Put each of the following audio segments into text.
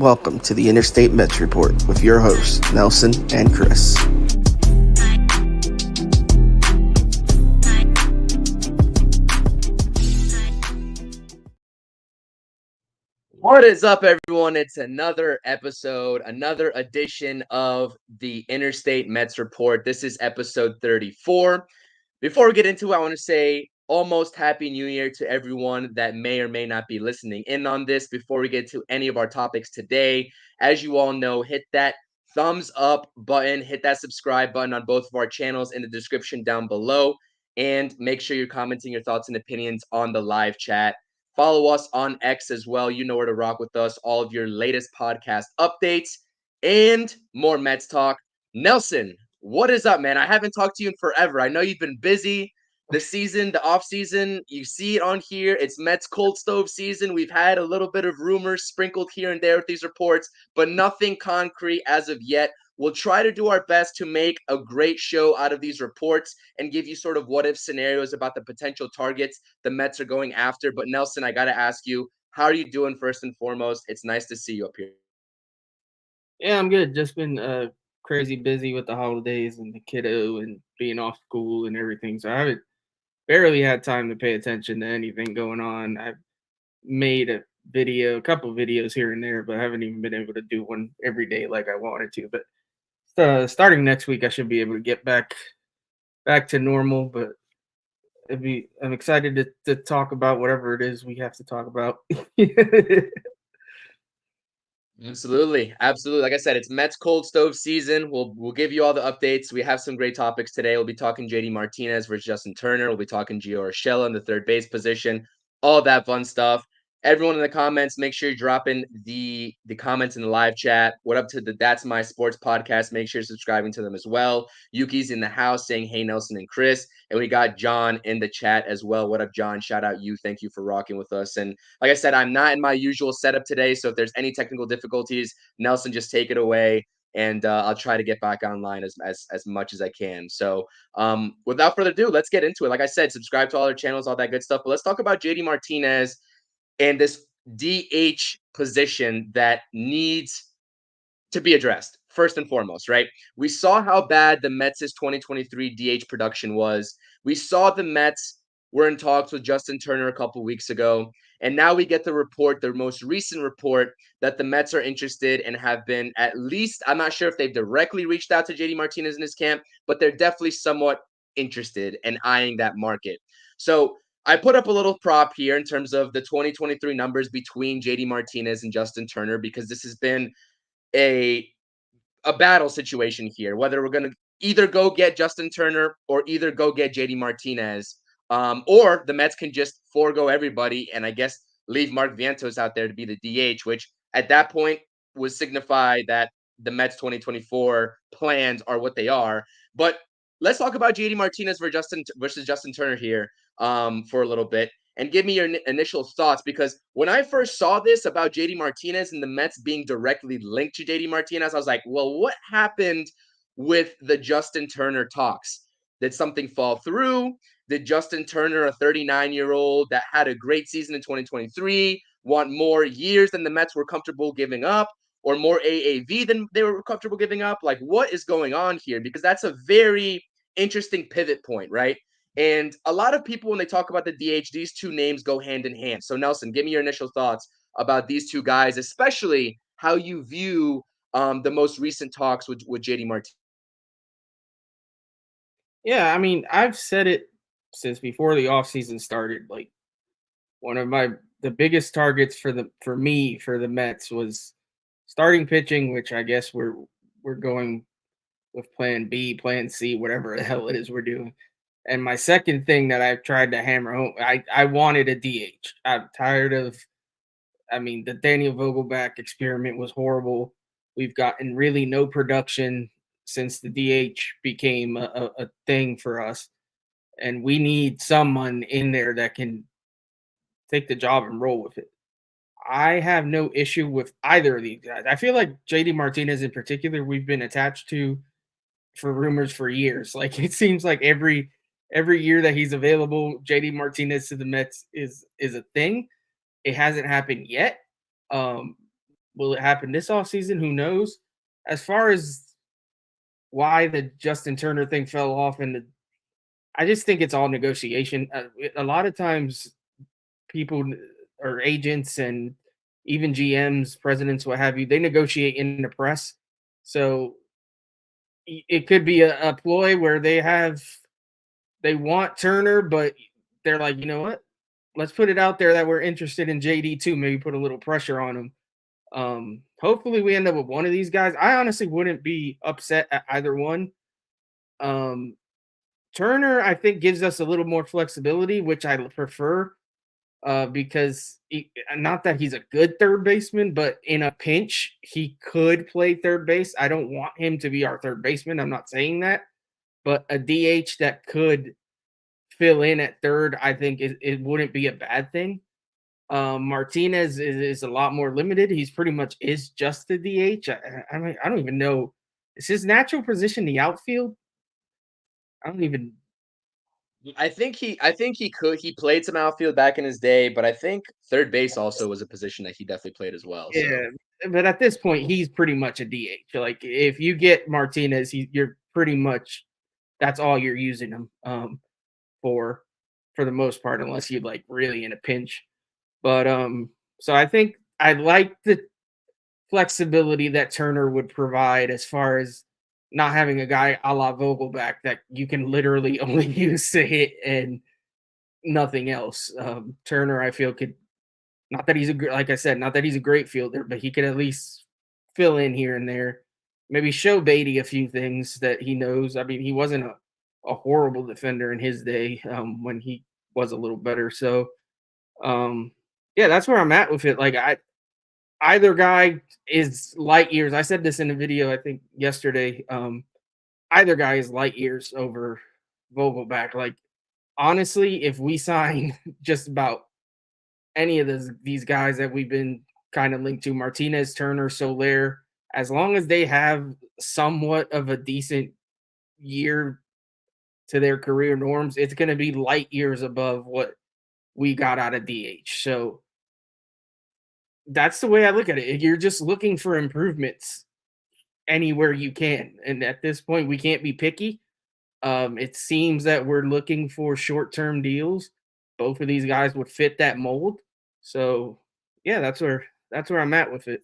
Welcome to the Interstate Mets Report with your hosts, Nelson and Chris. What is up, everyone? It's another episode, another edition of the Interstate Mets Report. This is episode 34. Before we get into it, I want to say almost Happy New Year to everyone that may or may not be listening in on this. Before we get to any of our topics today, as you all know, hit that thumbs up button, hit that subscribe button on both of our channels in the description down below, and make sure you're commenting your thoughts and opinions on the live chat. Follow us on X as well. You know where to rock with us. All of your latest podcast updates and more Mets talk. Nelson, what is up, man? I haven't talked to you in forever. I know you've been busy. The season, the off season, you see it on here. It's Mets cold stove season. We've had a little bit of rumors sprinkled here and there with these reports, but nothing concrete as of yet. We'll try to do our best to make a great show out of these reports and give you sort of what if scenarios about the potential targets the Mets are going after. But Nelson, I got to ask you, how are you doing first and foremost? It's nice to see you up here. Yeah, I'm good. Just been crazy busy with the holidays and the kiddo and being off school and everything. So I haven't barely had time to pay attention to anything going on. I've made a couple of videos here and there, but I haven't even been able to do one every day like I wanted to. But starting next week, I should be able to get back to normal. But I'm excited to talk about whatever it is we have to talk about. Absolutely. Like I said, it's Mets cold stove season. We'll give you all the updates. We have some great topics today. We'll be talking JD Martinez versus Justin Turner. We'll be talking Gio Urshela in the third base position. All that fun stuff. Everyone in the comments, make sure you're dropping the comments in the live chat. What up to the That's My Sports podcast? Make sure you're subscribing to them as well. Yuki's in the house saying, hey, Nelson and Chris. And we got John in the chat as well. What up, John? Shout out you. Thank you for rocking with us. And like I said, I'm not in my usual setup today. So if there's any technical difficulties, Nelson, just take it away. And I'll try to get back online as much as I can. So without further ado, let's get into it. Like I said, subscribe to all our channels, all that good stuff. But let's talk about JD Martinez and this DH position that needs to be addressed first and foremost, right? We saw how bad the Mets' 2023 DH production was. We saw the Mets were in talks with Justin Turner a couple weeks ago, and now we get the most recent report that the Mets are interested and have been at least, I'm not sure if they've directly reached out to JD Martinez in his camp, but they're definitely somewhat interested and eyeing that market. So I put up a little prop here in terms of the 2023 numbers between JD Martinez and Justin Turner, because this has been a battle situation here, whether we're going to either go get Justin Turner or either go get JD Martinez, or the Mets can just forego everybody and I guess leave Mark Vientos out there to be the DH, which at that point would signify that the Mets 2024 plans are what they are. But let's talk about JD Martinez versus Justin Turner here for a little bit. And give me your initial thoughts, because when I first saw this about JD Martinez and the Mets being directly linked to JD Martinez, I was like, well, what happened with the Justin Turner talks? Did something fall through? Did Justin Turner, a 39-year-old that had a great season in 2023, want more years than the Mets were comfortable giving up, or more AAV than they were comfortable giving up? Like, what is going on here? Because that's a very interesting pivot point, right? And a lot of people, when they talk about the DH, these two names go hand in hand. So, Nelson, give me your initial thoughts about these two guys, especially how you view the most recent talks with JD Martinez. Yeah, I mean, I've said it since before the offseason started. Like, one of the biggest targets for the Mets was starting pitching, which I guess we're going with plan B, plan C, whatever the hell it is we're doing. And my second thing that I've tried to hammer home, I wanted a DH. I'm tired of, the Daniel Vogelback experiment was horrible. We've gotten really no production since the DH became a thing for us. And we need someone in there that can take the job and roll with it. I have no issue with either of these guys. I feel like JD Martinez in particular, we've been attached to for rumors for years. Like, it seems like every year that he's available, JD Martinez to the Mets is a thing. It hasn't happened yet. will it happen this offseason? Who knows? As far as why the Justin Turner thing fell off, and I just think it's all negotiation. A lot of times, people or agents and even GMs, presidents, what have you, they negotiate in the press. So it could be a ploy where they want Turner, but they're like, you know what? Let's put it out there that we're interested in JD too. Maybe put a little pressure on him. Hopefully we end up with one of these guys. I honestly wouldn't be upset at either one. Um, Turner, I think, gives us a little more flexibility, which I prefer. Because not that he's a good third baseman, but in a pinch, he could play third base. I don't want him to be our third baseman. I'm not saying that, but a DH that could fill in at third, I think it wouldn't be a bad thing. Martinez is a lot more limited. He's pretty much is just the DH. I mean, I don't even know. Is his natural position the outfield? I don't even. I think he played some outfield back in his day, but I think third base also was a position that he definitely played as well. So Yeah, but at this point, he's pretty much a DH. Like if you get Martinez, you're pretty much that's all you're using him for for the most part, unless you're like really in a pinch. But so I think I like the flexibility that Turner would provide as far as not having a guy a la Vogelback that you can literally only use to hit and nothing else. Turner, I feel, could not that he's like I said, not that he's a great fielder, but he could at least fill in here and there. Maybe show Beatty a few things that he knows. I mean, he wasn't a horrible defender in his day when he was a little better. So, yeah, that's where I'm at with it. Like, either guy is light years. I said this in a video, I think yesterday. Either guy is light years over Vogelback. Like, honestly, if we sign just about any of these guys that we've been kind of linked to, Martinez, Turner, Soler, as long as they have somewhat of a decent year to their career norms, it's going to be light years above what we got out of DH. So that's the way I look at it. You're just looking for improvements anywhere you can. And at this point, we can't be picky. It seems that we're looking for short-term deals. Both of these guys would fit that mold. So yeah, that's where I'm at with it.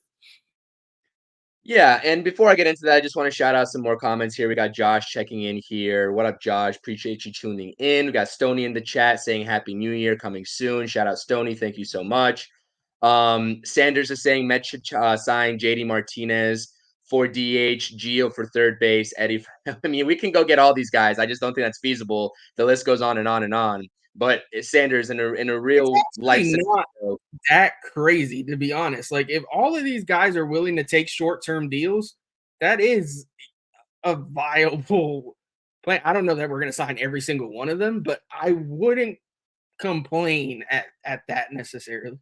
yeah, and before I get into that, I just want to shout out some more comments here. We got Josh checking in here. What up, Josh? Appreciate you tuning in. We got Stony in the chat saying Happy New Year coming soon. Shout out Stony. Thank you so much. Sanders is saying Mets should sign JD Martinez for DH, Gio for third base, Eddie. I mean, we can go get all these guys. I just don't think that's feasible. The list goes on and on and on. But Sanders in a It's real life actually not scenario, that crazy, to be honest. Like, if all of these guys are willing to take short-term deals, that is a viable plan. I don't know that we're going to sign every single one of them, but I wouldn't complain at that necessarily.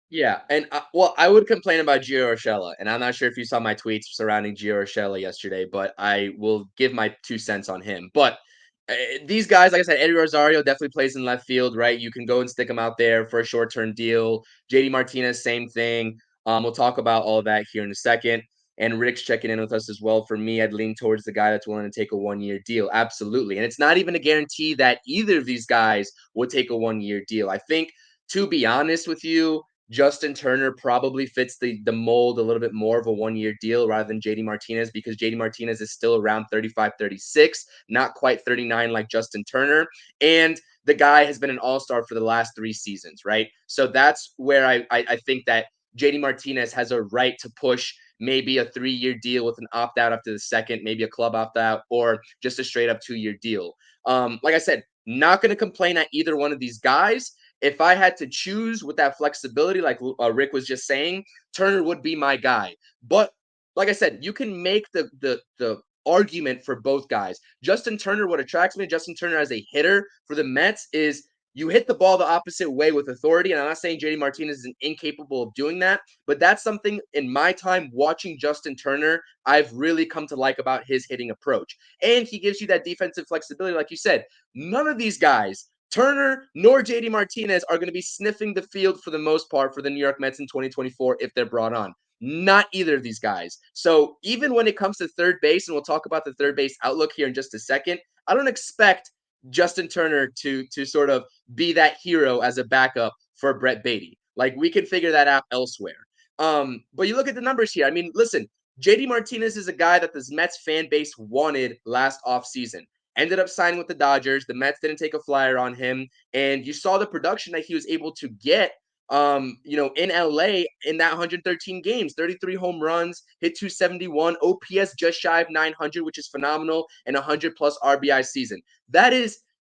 yeah, and well, I would complain about Gio Urshela, and I'm not sure if you saw my tweets surrounding Gio Urshela yesterday, but I will give my 2 cents on him. But these guys, like I said, Eddie Rosario definitely plays in left field, right? You can go and stick him out there for a short-term deal. JD Martinez, same thing. We'll talk about all of that here in a second. And Rick's checking in with us as well. For me, I'd lean towards the guy that's willing to take a 1-year deal. Absolutely. And it's not even a guarantee that either of these guys will take a 1-year deal. I think, to be honest with you, Justin Turner probably fits the mold a little bit more of a 1-year deal rather than JD Martinez, because JD Martinez is still around 35, 36, not quite 39 like Justin Turner. And the guy has been an all-star for the last 3 seasons, right? So that's where I think that JD Martinez has a right to push maybe a 3-year deal with an opt-out after the second, maybe a club opt-out, or just a straight-up 2-year deal. Like I said, not going to complain at either one of these guys. If I had to choose with that flexibility, like Rick was just saying, Turner would be my guy. But like I said, you can make the argument for both guys. Justin Turner, what attracts me to Justin Turner as a hitter for the Mets is you hit the ball the opposite way with authority. And I'm not saying JD Martinez is incapable of doing that, but that's something in my time watching Justin Turner, I've really come to like about his hitting approach. And he gives you that defensive flexibility. Like you said, none of these guys Turner nor JD Martinez are going to be sniffing the field for the most part for the New York Mets in 2024 if they're brought on. Not either of these guys. So even when it comes to third base, and we'll talk about the third base outlook here in just a second, I don't expect Justin Turner to sort of be that hero as a backup for Brett Beatty. Like, we can figure that out elsewhere. But you look at the numbers here. I mean, listen, JD Martinez is a guy that this Mets fan base wanted last offseason. Ended up signing with the Dodgers. The Mets didn't take a flyer on him. And you saw the production that he was able to get in LA in that 113 games, 33 home runs, hit 271, OPS just shy of 900, which is phenomenal, and 100 plus RBI season. That is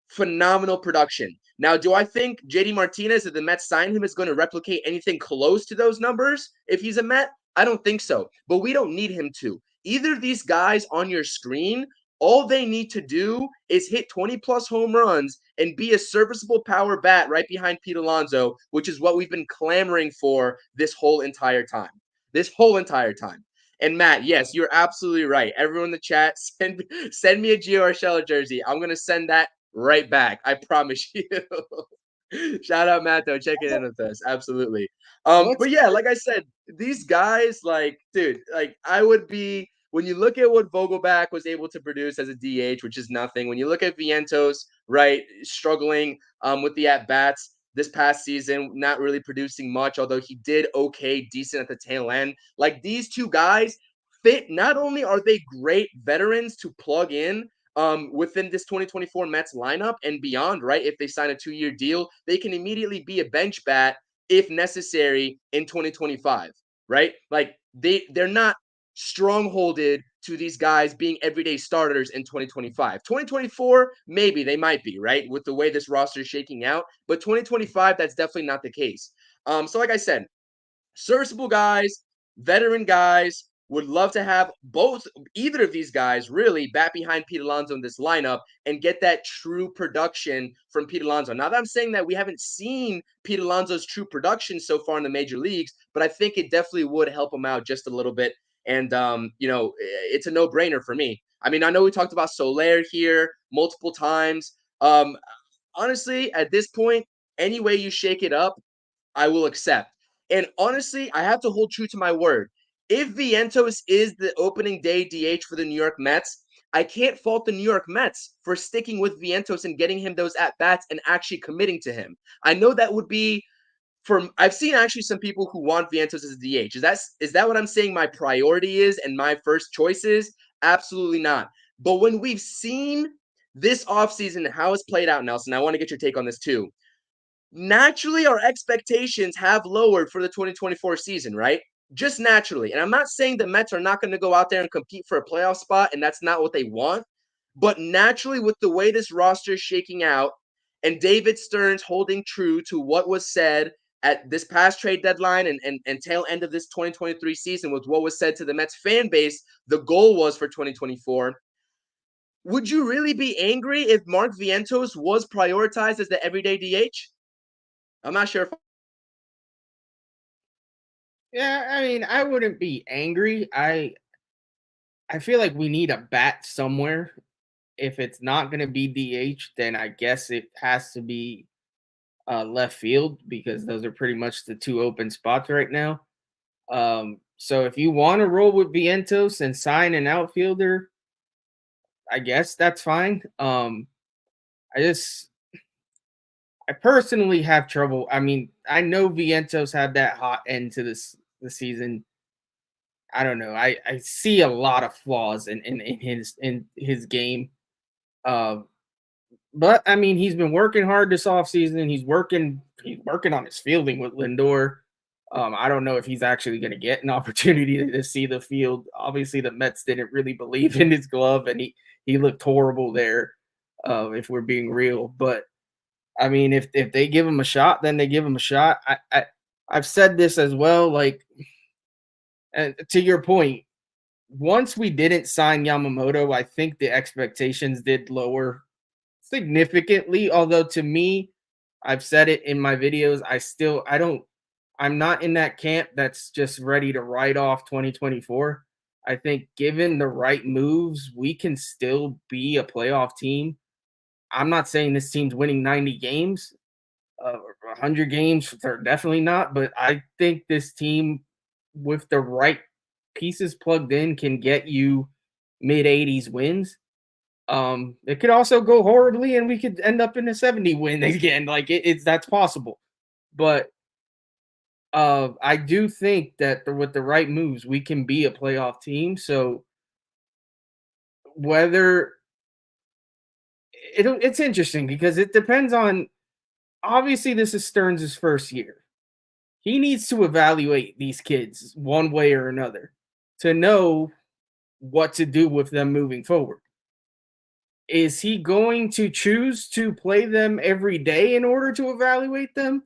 phenomenal production. Now, do I think JD Martinez, if the Mets sign him, is going to replicate anything close to those numbers if he's a Met? I don't think so, but we don't need him to. Either of these guys on your screen, all they need to do is hit 20 plus home runs and be a serviceable power bat right behind Pete Alonso, which is what we've been clamoring for this whole entire time. And Matt, yes, you're absolutely right. Everyone in the chat, send me a Gio Urshela jersey. I'm going to send that right back. I promise you. Shout out Matto checking in with us. Absolutely. But yeah, like I said, these guys, like, dude, like, I would be, when you look at what Vogelback was able to produce as a DH, which is nothing. When you look at Vientos, right, struggling with the at-bats this past season, not really producing much, although he did decent at the tail end. Like, these two guys fit. Not only are they great veterans to plug in, within this 2024 Mets lineup and beyond, right? If they sign a 2-year deal, they can immediately be a bench bat if necessary in 2025, right? Like, they're not strongholded to these guys being everyday starters in 2025. 2024, maybe they might be, right? With the way this roster is shaking out. But 2025, that's definitely not the case. So like I said, serviceable guys, veteran guys, would love to have either of these guys really bat behind Pete Alonso in this lineup and get that true production from Pete Alonso. Now that I'm saying that we haven't seen Pete Alonso's true production so far in the major leagues, but I think it definitely would help him out just a little bit. And, it's a no-brainer for me. I mean, I know we talked about Soler here multiple times. Honestly, at this point, any way you shake it up, I will accept. And honestly, I have to hold true to my word. If Vientos is the opening day DH for the New York Mets, I can't fault the New York Mets for sticking with Vientos and getting him those at-bats and actually committing to him. I know that would be I've seen actually some people who want Vientos as a DH. Is that what I'm saying my priority is and my first choice is? Absolutely not. But when we've seen this offseason how it's played out, Nelson, I want to get your take on this too. Naturally, our expectations have lowered for the 2024 season, right? Just naturally. And I'm not saying the Mets are not going to go out there and compete for a playoff spot, and that's not what they want. But naturally, with the way this roster is shaking out and David Stearns holding true to what was said at this past trade deadline and tail end of this 2023 season with what was said to the Mets fan base, the goal was for 2024. Would you really be angry if Mark Vientos was prioritized as the everyday DH? I'm not sure if. Yeah, I mean, I wouldn't be angry. I feel like we need a bat somewhere. If it's not going to be DH, then I guess it has to be left field because those are pretty much the two open spots right now. So if you want to roll with Vientos and sign an outfielder, I guess that's fine. I personally have trouble. I mean, I know Vientos had that hot end to the season. I don't know. I see a lot of flaws in his game. But I mean, he's been working hard this offseason. He's working on his fielding with Lindor. I don't know if he's actually going to get an opportunity to see the field. Obviously, the Mets didn't really believe in his glove, and he looked horrible there. If we're being real, but I mean, if they give him a shot, then they give him a shot. I've said this as well. Like, and to your point, once we didn't sign Yamamoto, I think the expectations did lower significantly. Although to me, I've said it in my videos, I'm not in that camp that's just ready to write off 2024. I think given the right moves, we can still be a playoff team. I'm not saying this team's winning 90 games, or 100 games. They're definitely not, but I think this team, with the right pieces plugged in, can get you mid 80s wins. It could also go horribly, and we could end up in a 70 win again. Like it's that's possible, but I do think that with the right moves, we can be a playoff team. So whether it's interesting because it depends on. Obviously, this is Stearns' first year. He needs to evaluate these kids one way or another to know what to do with them moving forward. Is he going to choose to play them every day in order to evaluate them?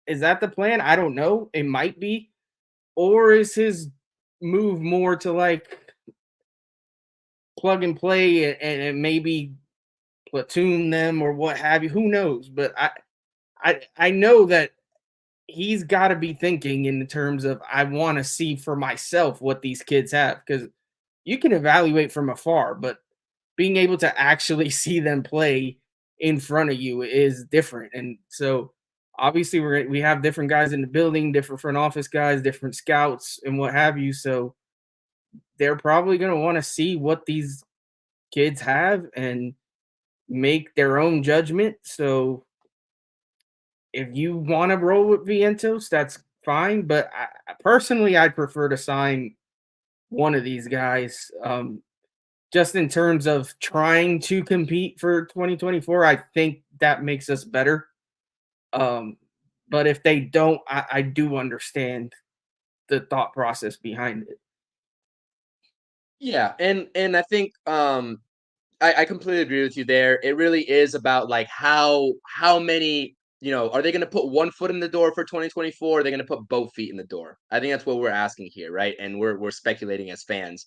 Is that the plan? I don't know. It might be. Or is his move more to like plug and play and maybe platoon them or what have you? Who knows? But I know that he's got to be thinking in terms of I want to see for myself what these kids have, because you can evaluate from afar, but being able to actually see them play in front of you is different. And so obviously we have different guys in the building, different front office guys, different scouts and what have you. So they're probably going to want to see what these kids have and make their own judgment. So if you want to roll with Vientos, that's fine. But personally, I'd prefer to sign one of these guys. Just in terms of trying to compete for 2024, I think that makes us better. But if they don't, I do understand the thought process behind it. Yeah, and I think I completely agree with you there. It really is about like how many, are they going to put one foot in the door for 2024? Or are they going to put both feet in the door? I think that's what we're asking here, right? And we're speculating as fans.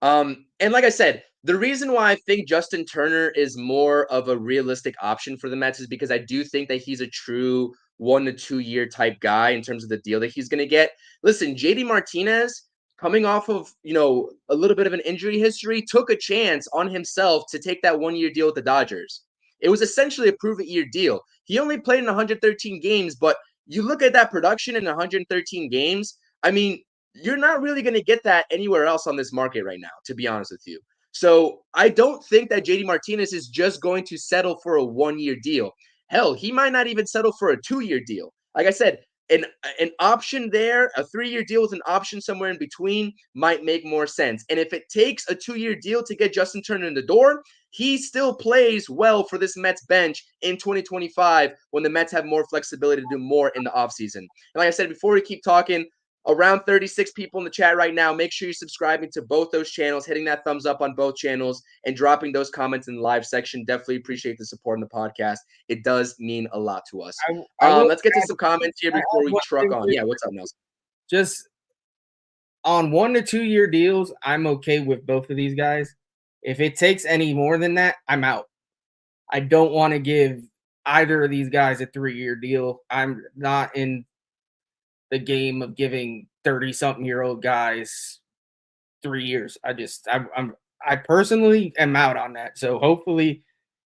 And like I said, the reason why I think Justin Turner is more of a realistic option for the Mets is because I do think that he's a true 1 to 2 year type guy in terms of the deal that he's going to get. Listen, JD Martinez, coming off of, a little bit of an injury history, took a chance on himself to take that 1 year deal with the Dodgers. It was essentially a prove-it-year deal. He only played in 113 games, but you look at that production in 113 games, I mean, you're not really going to get that anywhere else on this market right now, to be honest with you. So I don't think that JD Martinez is just going to settle for a 1 year deal. Hell, he might not even settle for a 2 year deal. Like I said, an option there, a 3 year deal with an option somewhere in between might make more sense. And if it takes a 2 year deal to get Justin Turner in the door, he still plays well for this Mets bench in 2025 when the Mets have more flexibility to do more in the offseason. And like I said, before we keep talking, around 36 people in the chat right now. Make sure you're subscribing to both those channels, hitting that thumbs up on both channels, and dropping those comments in the live section. Definitely appreciate the support on the podcast. It does mean a lot to us. Let's get to some comments here before we truck on. Yeah, what's up, Nelson? Just on 1 to 2 year deals, I'm okay with both of these guys. If it takes any more than that, I'm out. I don't want to give either of these guys a 3 year deal. I'm not in the game of giving 30-something-year-old guys 3 years. I personally am out on that. So hopefully,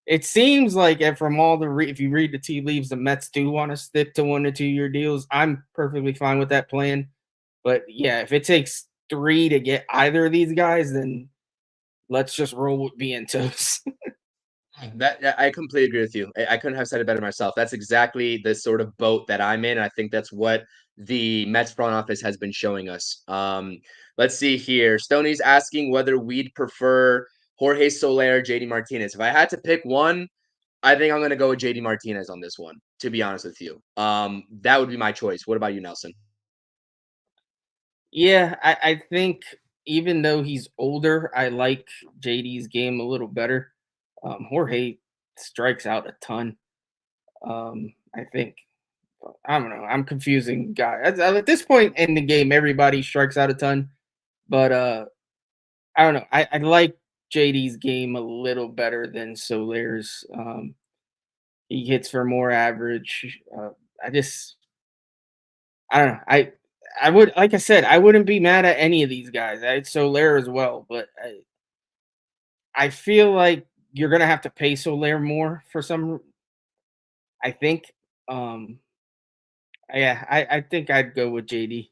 it seems like from all the if you read the tea leaves, the Mets do want to stick to 1 to 2 year deals. I'm perfectly fine with that plan. But yeah, if it takes 3 to get either of these guys, then let's just roll with Vientos. That I completely agree with you. I couldn't have said it better myself. That's exactly the sort of boat that I'm in. I think that's what the Mets front office has been showing us. Let's see here. Stoney's asking whether we'd prefer Jorge Soler, JD Martinez. If I had to pick one, I think I'm going to go with JD Martinez on this one, to be honest with you. That would be my choice. What about you, Nelson? Yeah, I think even though he's older, I like JD's game a little better. Jorge strikes out a ton. I think I don't know. I'm confusing guy. At this point in the game, everybody strikes out a ton, but I don't know. I like JD's game a little better than Soler's. He hits for more average. I don't know. I would, like I said, I wouldn't be mad at any of these guys. Soler as well, but I feel like you're gonna have to pay Soler more for some. I think. Yeah, I think I'd go with JD.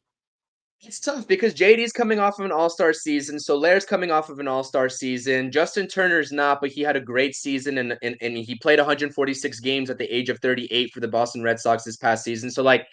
It's tough because JD's coming off of an all-star season. Solaire's coming off of an all-star season. Justin Turner's not, but he had a great season and he played 146 games at the age of 38 for the Boston Red Sox this past season. So like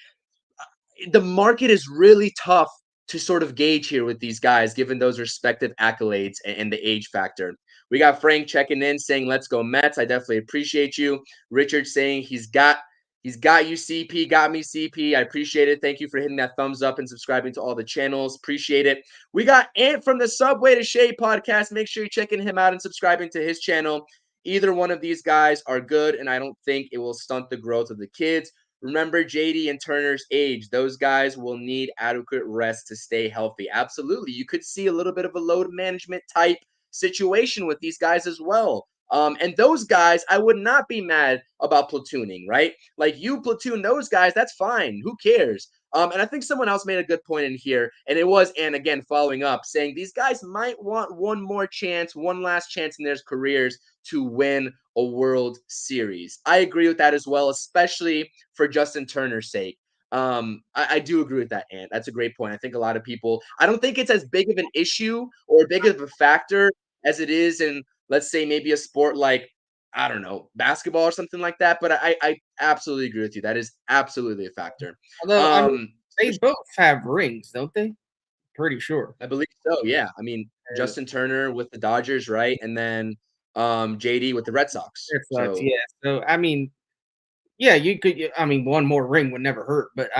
the market is really tough to sort of gauge here with these guys, given those respective accolades and the age factor. We got Frank checking in saying, "Let's go Mets." I definitely appreciate you. Richard saying he's got you, CP. Got me, CP. I appreciate it. Thank you for hitting that thumbs up and subscribing to all the channels. Appreciate it. We got Ant from the Subway to Shea podcast. Make sure you're checking him out and subscribing to his channel. Either one of these guys are good, and I don't think it will stunt the growth of the kids. Remember JD and Turner's age. Those guys will need adequate rest to stay healthy. Absolutely. You could see a little bit of a load management type situation with these guys as well. And those guys, I would not be mad about platooning, right? Like you platoon those guys, that's fine. Who cares? And I think someone else made a good point in here, and it was, and again, following up, saying these guys might want one more chance, one last chance in their careers to win a World Series. I agree with that as well, especially for Justin Turner's sake. I do agree with that, Ant. That's a great point. I think a lot of people, I don't think it's as big of an issue or big of a factor as it is in, let's say, maybe a sport like, I don't know, basketball or something like that. But I absolutely agree with you. That is absolutely a factor. Although I mean, they both have rings, don't they? Pretty sure. I believe so. Yeah. I mean, Justin Turner with the Dodgers, right? And then JD with the Red Sox. Red Sox, So yeah. So I mean, yeah, you could. I mean, one more ring would never hurt, but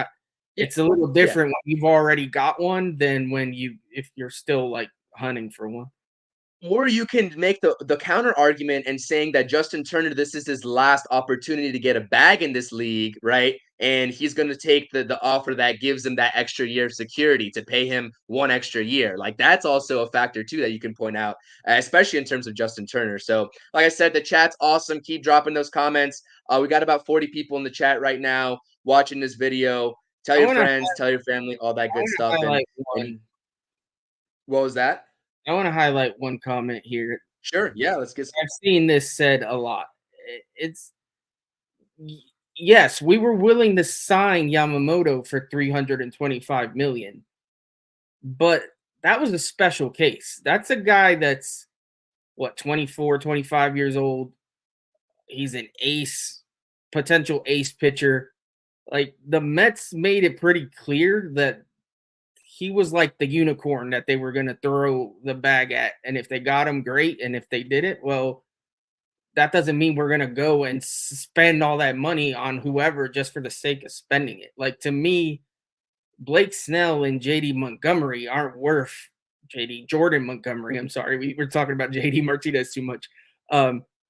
it's a little different when you've already got one than when if you're still like hunting for one. Or you can make the counter argument and saying that Justin Turner, this is his last opportunity to get a bag in this league, right? And he's going to take the offer that gives him that extra year of security to pay him one extra year. Like that's also a factor too that you can point out, especially in terms of Justin Turner. So, like I said, the chat's awesome. Keep dropping those comments. We got about 40 people in the chat right now watching this video. Tell your friends, tell your family, all that good stuff. And what was that? I want to highlight one comment here. Sure. Yeah, let's get. I've seen this said a lot. It's yes, we were willing to sign Yamamoto for $325 million, but that was a special case. That's a guy that's what 24, 25 years old. He's an ace, potential ace pitcher. Like the Mets made it pretty clear that he was like the unicorn that they were going to throw the bag at. And if they got him, great. And if they didn't, well, that doesn't mean we're going to go and spend all that money on whoever just for the sake of spending it. Like to me, Blake Snell and JD Montgomery aren't worth Jordan Montgomery. I'm sorry. We're talking about JD Martinez too much.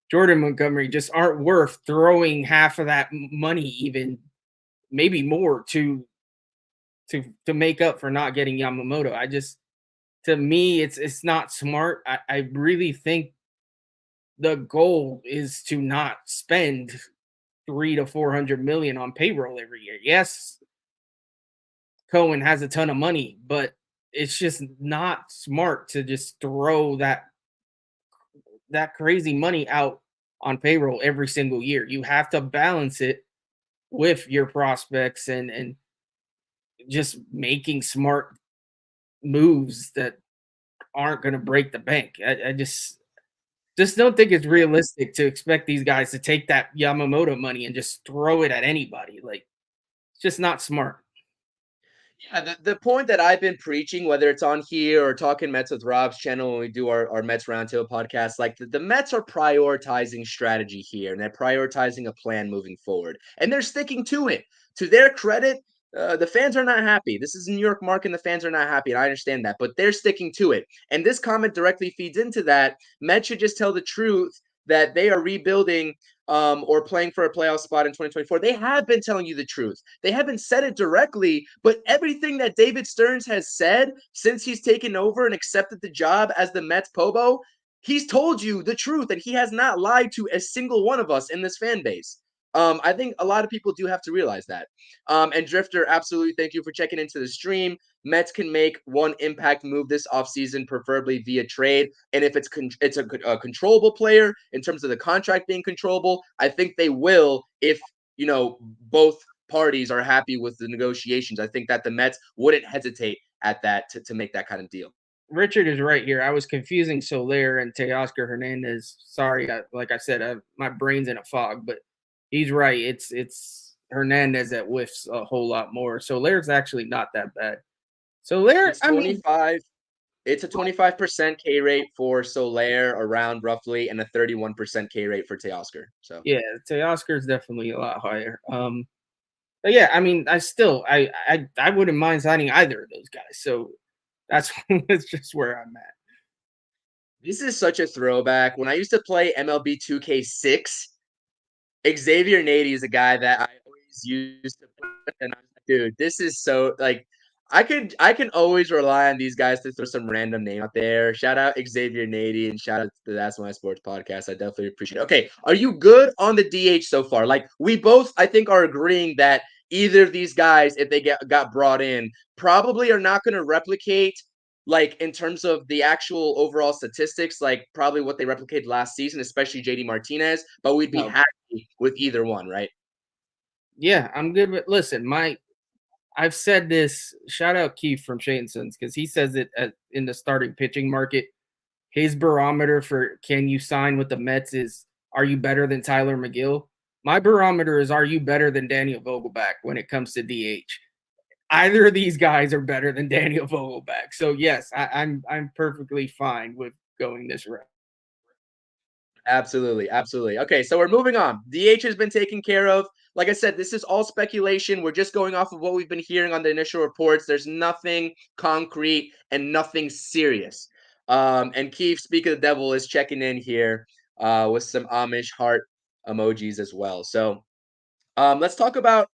Jordan Montgomery just aren't worth throwing half of that money, even maybe more to make up for not getting Yamamoto. To me, it's not smart. I really think the goal is to not spend $300 to $400 million on payroll every year. Yes, Cohen has a ton of money, but it's just not smart to just throw that crazy money out on payroll every single year. You have to balance it with your prospects and just making smart moves that aren't going to break the bank. I just don't think it's realistic to expect these guys to take that Yamamoto money and just throw it at anybody. Like, it's just not smart. Yeah, the point that I've been preaching, whether it's on here or talking Mets with Rob's channel when we do our Mets Roundtable podcast, like the Mets are prioritizing strategy here and they're prioritizing a plan moving forward. And they're sticking to it. To their credit, the fans are not happy. This is New York market and the fans are not happy. And I understand that, but they're sticking to it. And this comment directly feeds into that. Mets should just tell the truth that they are rebuilding or playing for a playoff spot in 2024. They have been telling you the truth. They haven't said it directly, but everything that David Stearns has said since he's taken over and accepted the job as the Mets Pobo, he's told you the truth, and he has not lied to a single one of us in this fan base. I think a lot of people do have to realize that. And Drifter, absolutely, thank you for checking into the stream. Mets can make one impact move this offseason, preferably via trade. And if it's a controllable player in terms of the contract being controllable, I think they will if, both parties are happy with the negotiations. I think that the Mets wouldn't hesitate at that to make that kind of deal. Richard is right here. I was confusing Soler and Teoscar Hernandez. Sorry, like I said, my brain's in a fog, but he's right. It's Hernandez that whiffs a whole lot more. Soler's actually not that bad. Soler, It's 25. It's a 25% K rate for Soler around roughly, and a 31% K rate for Teoscar. So yeah, Teoscar is definitely a lot higher. But yeah, I mean, I wouldn't mind signing either of those guys. So that's just where I'm at. this is such a throwback. When I used to play MLB 2K6, Xavier Nady is a guy that I always used to put, and I was like, dude, this is so like I can always rely on these guys to throw some random name out there. Shout out Xavier Nady and shout out to the That's My Sports podcast. I definitely appreciate it. Okay, are you good on the DH so far? Like we both, I think, are agreeing that either of these guys, if they got brought in, probably are not going to replicate like in terms of the actual overall statistics, like probably what they replicated last season, especially JD Martinez, but we'd be happy with either one, right? Yeah, I'm good with listen, I've said this, shout out Keith from Shanson's because he says it in the starting pitching market. His barometer for can you sign with the Mets is are you better than Tyler McGill? My barometer is are you better than Daniel Vogelback when it comes to DH? Either of these guys are better than Daniel Vogelback. So yes, I'm perfectly fine with going this route. Absolutely. Absolutely. Okay, so we're moving on. DH has been taken care of. Like I said, this is all speculation. We're just going off of what we've been hearing on the initial reports. There's nothing concrete and nothing serious. And Keith, speak of the devil, is checking in here with some Amish heart emojis as well. So let's talk about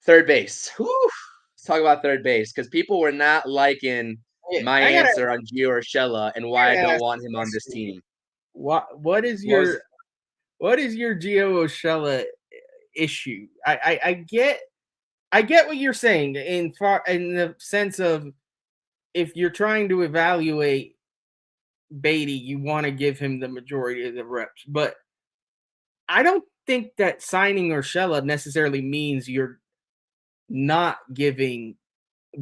third base. Whew. Let's talk about third base because people were not liking my I gotta, answer on Gio Urshela and why I don't want him on this team. what is your Gio Urshela issue? I get what you're saying in the sense of if you're trying to evaluate Beatty, you want to give him the majority of the reps, but I don't think that signing Urshela necessarily means you're not giving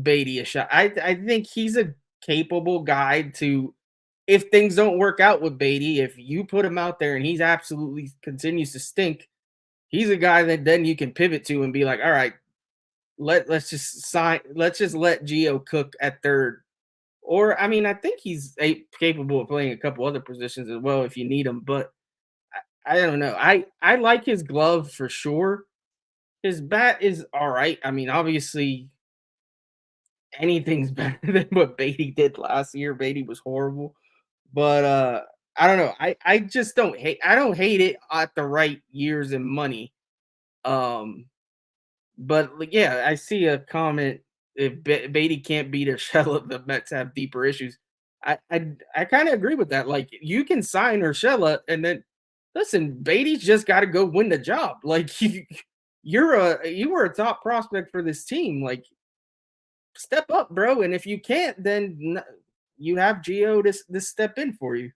Beatty a shot. I think he's a capable guy to if things don't work out with Beatty, if you put him out there and he's absolutely continues to stink, he's a guy that then you can pivot to and be like, all right, let's just let Gio cook at third. Or I mean, I think he's capable of playing a couple other positions as well if you need him, but I don't know. I like his glove for sure. His bat is all right. I mean, obviously anything's better than what Beatty did last year. Beatty was horrible. But I don't know. I just don't hate it at the right years and money. But yeah, I see a comment if Beatty can't beat Urshela, the Mets have deeper issues. I kind of agree with that. Like you can sign Urshela and then listen, Beatty's just got to go win the job. Like you were a top prospect for this team. Like step up, bro. And if you can't, then you have Gio to step in for you.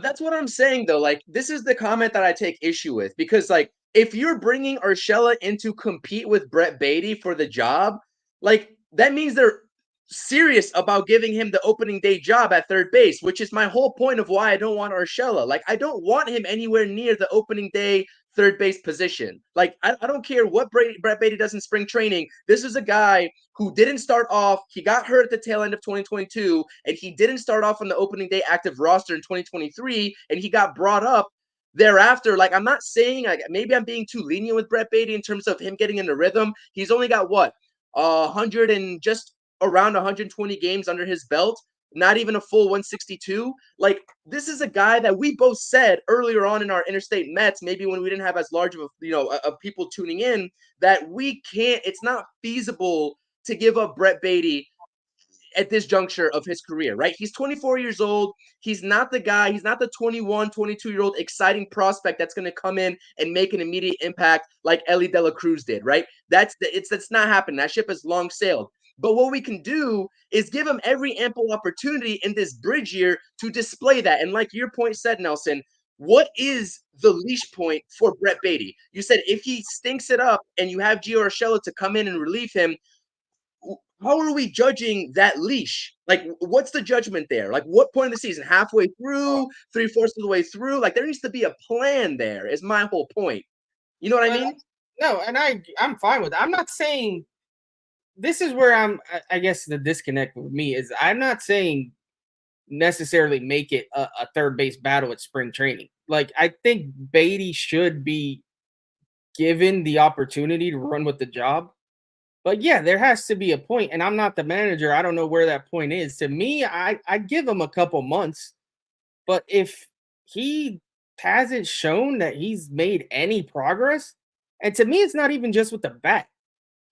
That's what I'm saying, though. Like, this is the comment that I take issue with because, like, if you're bringing Urshela in to compete with Brett Beatty for the job, like, that means they're serious about giving him the opening day job at third base, which is my whole point of why I don't want Urshela. Like, I don't want him anywhere near the opening day third base position. Like, I don't care what Brett Beatty does in spring training. This is a guy who didn't start off. He got hurt at the tail end of 2022, and he didn't start off on the opening day active roster in 2023, and he got brought up thereafter. Like, I'm not saying, like, maybe I'm being too lenient with Brett Beatty in terms of him getting in the rhythm. He's only got, 100 and just around 120 games under his belt, not even a full 162. Like, this is a guy that we both said earlier on in our Interstate Mets, maybe when we didn't have as large of a people tuning in, that it's not feasible to give up Brett Beatty at this juncture of his career, right? He's 24 years old. He's not the guy. He's not the 21, 22-year-old exciting prospect that's going to come in and make an immediate impact like Ellie De La Cruz did, right? That's not happening. That ship has long sailed. But what we can do is give him every ample opportunity in this bridge year to display that. And like your point said, Nelson, what is the leash point for Brett Beatty? You said if he stinks it up and you have Gio Urshela to come in and relieve him, how are we judging that leash? Like, what's the judgment there? Like, what point of the season? Halfway through, 3/4 of the way through? Like, there needs to be a plan there, is my whole point. You know what I mean? No, and I'm fine with that. I'm not saying this is where I guess the disconnect with me is I'm not saying necessarily make it a third base battle at spring training. Like, I think Beatty should be given the opportunity to run with the job. But yeah, there has to be a point, and I'm not the manager. I don't know where that point is. To me, I give him a couple months, but if he hasn't shown that he's made any progress, and to me, it's not even just with the bat.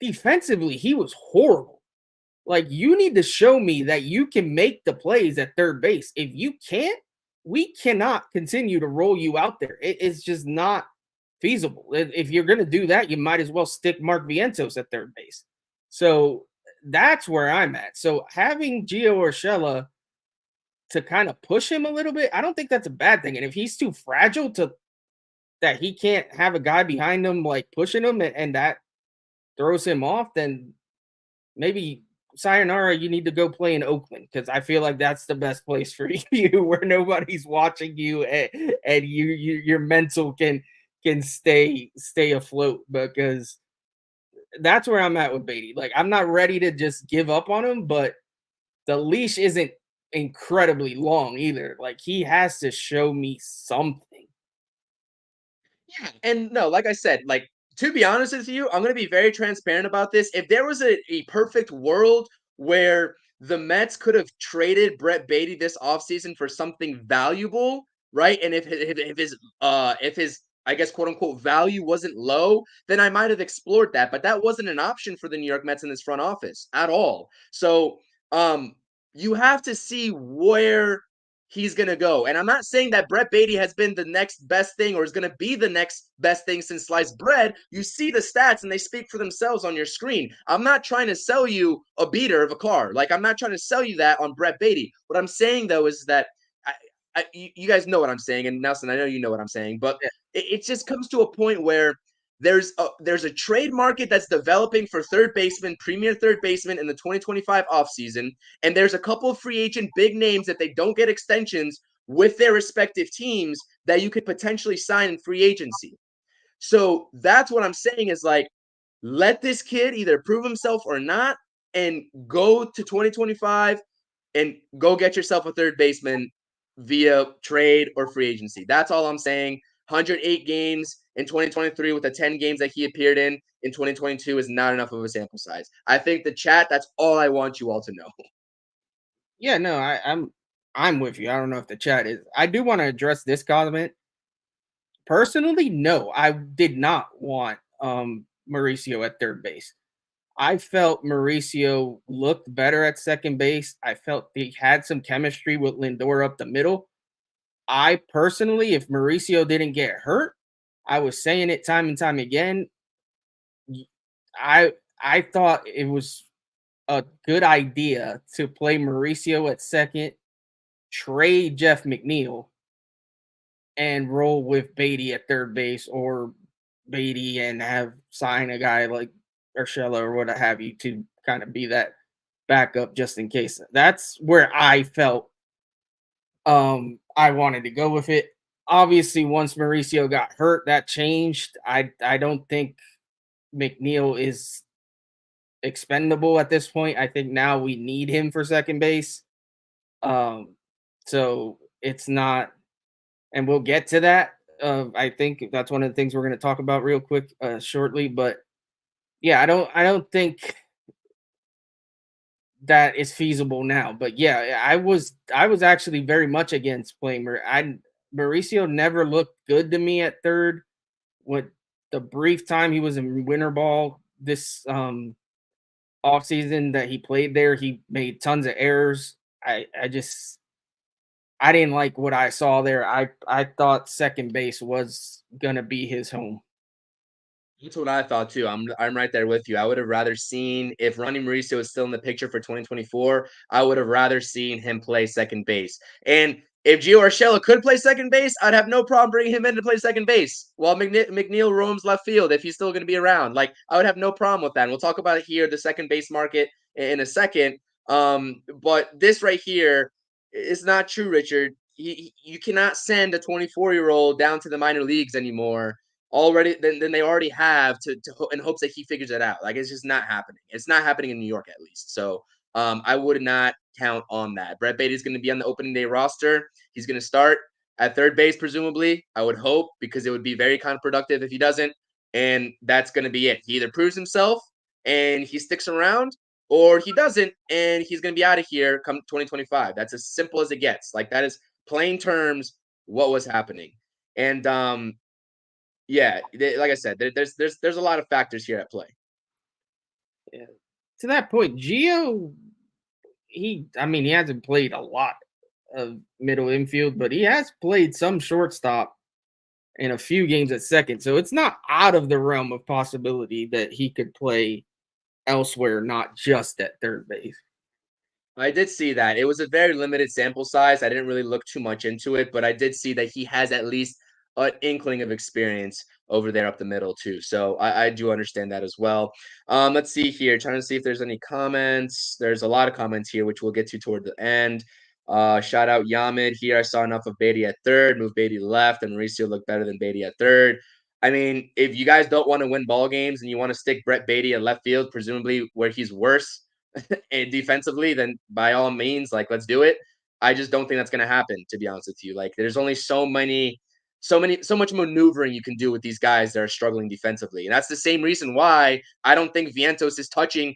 Defensively, he was horrible. Like, you need to show me that you can make the plays at third base. If you can't, we cannot continue to roll you out there. It's just not feasible. If you're going to do that, you might as well stick Mark Vientos at third base. So that's where I'm at. So having Gio Urshela to kind of push him a little bit, I don't think that's a bad thing. And if he's too fragile to that he can't have a guy behind him like pushing him and that throws him off, then maybe sayonara, you need to go play in Oakland because I feel like that's the best place for you where nobody's watching you and your mental can stay afloat because that's where I'm at with Beatty. Like, I'm not ready to just give up on him, but the leash isn't incredibly long either. Like, he has to show me something. Yeah. And no, like I said, like, to be honest with you, I'm going to be very transparent about this. If there was a perfect world where the Mets could have traded Brett Beatty this offseason for something valuable, right? And if his I guess quote unquote value wasn't low, then I might have explored that. But that wasn't an option for the New York Mets in this front office at all. So you have to see where he's going to go. And I'm not saying that Brett Beatty has been the next best thing or is going to be the next best thing since sliced bread. You see the stats and they speak for themselves on your screen. I'm not trying to sell you a beater of a car. Like, I'm not trying to sell you that on Brett Beatty. What I'm saying, though, is that you guys know what I'm saying. And Nelson, I know you know what I'm saying. But it just comes to a point where there's a trade market that's developing for premier third baseman in the 2025 offseason. And there's a couple of free agent big names that they don't get extensions with their respective teams that you could potentially sign in free agency. So that's what I'm saying is, like, let this kid either prove himself or not and go to 2025 and go get yourself a third baseman via trade or free agency. That's all I'm saying. 108 games in 2023 with the 10 games that he appeared in 2022 is not enough of a sample size. I think the chat, that's all I want you all to know. Yeah, no, I'm with you. I don't know if the chat is. I do want to address this comment. Personally, no, I did not want Mauricio at third base. I felt Mauricio looked better at second base. I felt he had some chemistry with Lindor up the middle. I personally, if Mauricio didn't get hurt, I was saying it time and time again. I thought it was a good idea to play Mauricio at second, trade Jeff McNeil, and roll with Beatty at third base or Beatty and have sign a guy like Urshela or what have you to kind of be that backup just in case. That's where I felt I wanted to go with it. Obviously, once Mauricio got hurt, that changed. I don't think McNeil is expendable at this point. I think now we need him for second base. So it's not, and we'll get to that. I think that's one of the things we're going to talk about real quick shortly. But yeah, I don't think that is feasible now. But yeah, I was actually very much against playing Mauricio never looked good to me at third. With the brief time he was in winter ball this offseason that he played there, he made tons of errors. I didn't like what I saw there. I thought second base was gonna be his home. That's what I thought too. I'm right there with you. I would have rather seen if Ronnie Mauricio is still in the picture for 2024. I would have rather seen him play second base. And if Gio Urshela could play second base, I'd have no problem bringing him in to play second base while McNeil roams left field if he's still going to be around. Like I would have no problem with that. And we'll talk about it here, the second base market in a second. But this right here is not true, Richard. You cannot send a 24-year-old down to the minor leagues anymore already than they already have to in hopes that he figures it out. Like it's just not happening. It's not happening in New York at least. So I would not count on that. Brett Baty is going to be on the opening day roster. He's going to start at third base, presumably. I would hope, because it would be very counterproductive if he doesn't. And that's going to be it. He either proves himself and he sticks around, or he doesn't and he's going to be out of here come 2025. That's as simple as it gets. Like that is plain terms what was happening. And yeah, like I said, there's a lot of factors here at play. Yeah. To that point, Gio, he hasn't played a lot of middle infield, but he has played some shortstop in a few games at second. So it's not out of the realm of possibility that he could play elsewhere, not just at third base. I did see that. It was a very limited sample size. I didn't really look too much into it, but I did see that he has at least an inkling of experience over there up the middle too. So I do understand that as well. Let's see here. Trying to see if there's any comments. There's a lot of comments here, which we'll get to toward the end. Shout out Yamid here. I saw enough of Beatty at third. Move Beatty left, and Mauricio looked better than Beatty at third. I mean, if you guys don't want to win ball games and you want to stick Brett Beatty at left field, presumably where he's worse and defensively, then by all means, like, let's do it. I just don't think that's going to happen, to be honest with you. Like, there's only so much maneuvering you can do with these guys that are struggling defensively. And that's the same reason why I don't think Vientos is touching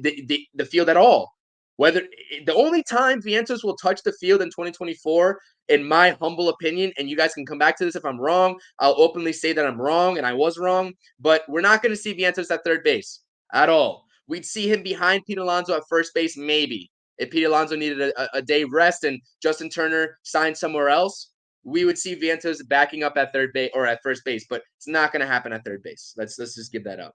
the field at all. Whether the only time Vientos will touch the field in 2024, in my humble opinion, and you guys can come back to this if I'm wrong, I'll openly say that I'm wrong and I was wrong, but we're not going to see Vientos at third base at all. We'd see him behind Pete Alonso at first base, maybe. If Pete Alonso needed a day rest and Justin Turner signed somewhere else, we would see Vientos backing up at third base or at first base, but it's not going to happen at third base. Let's just give that up.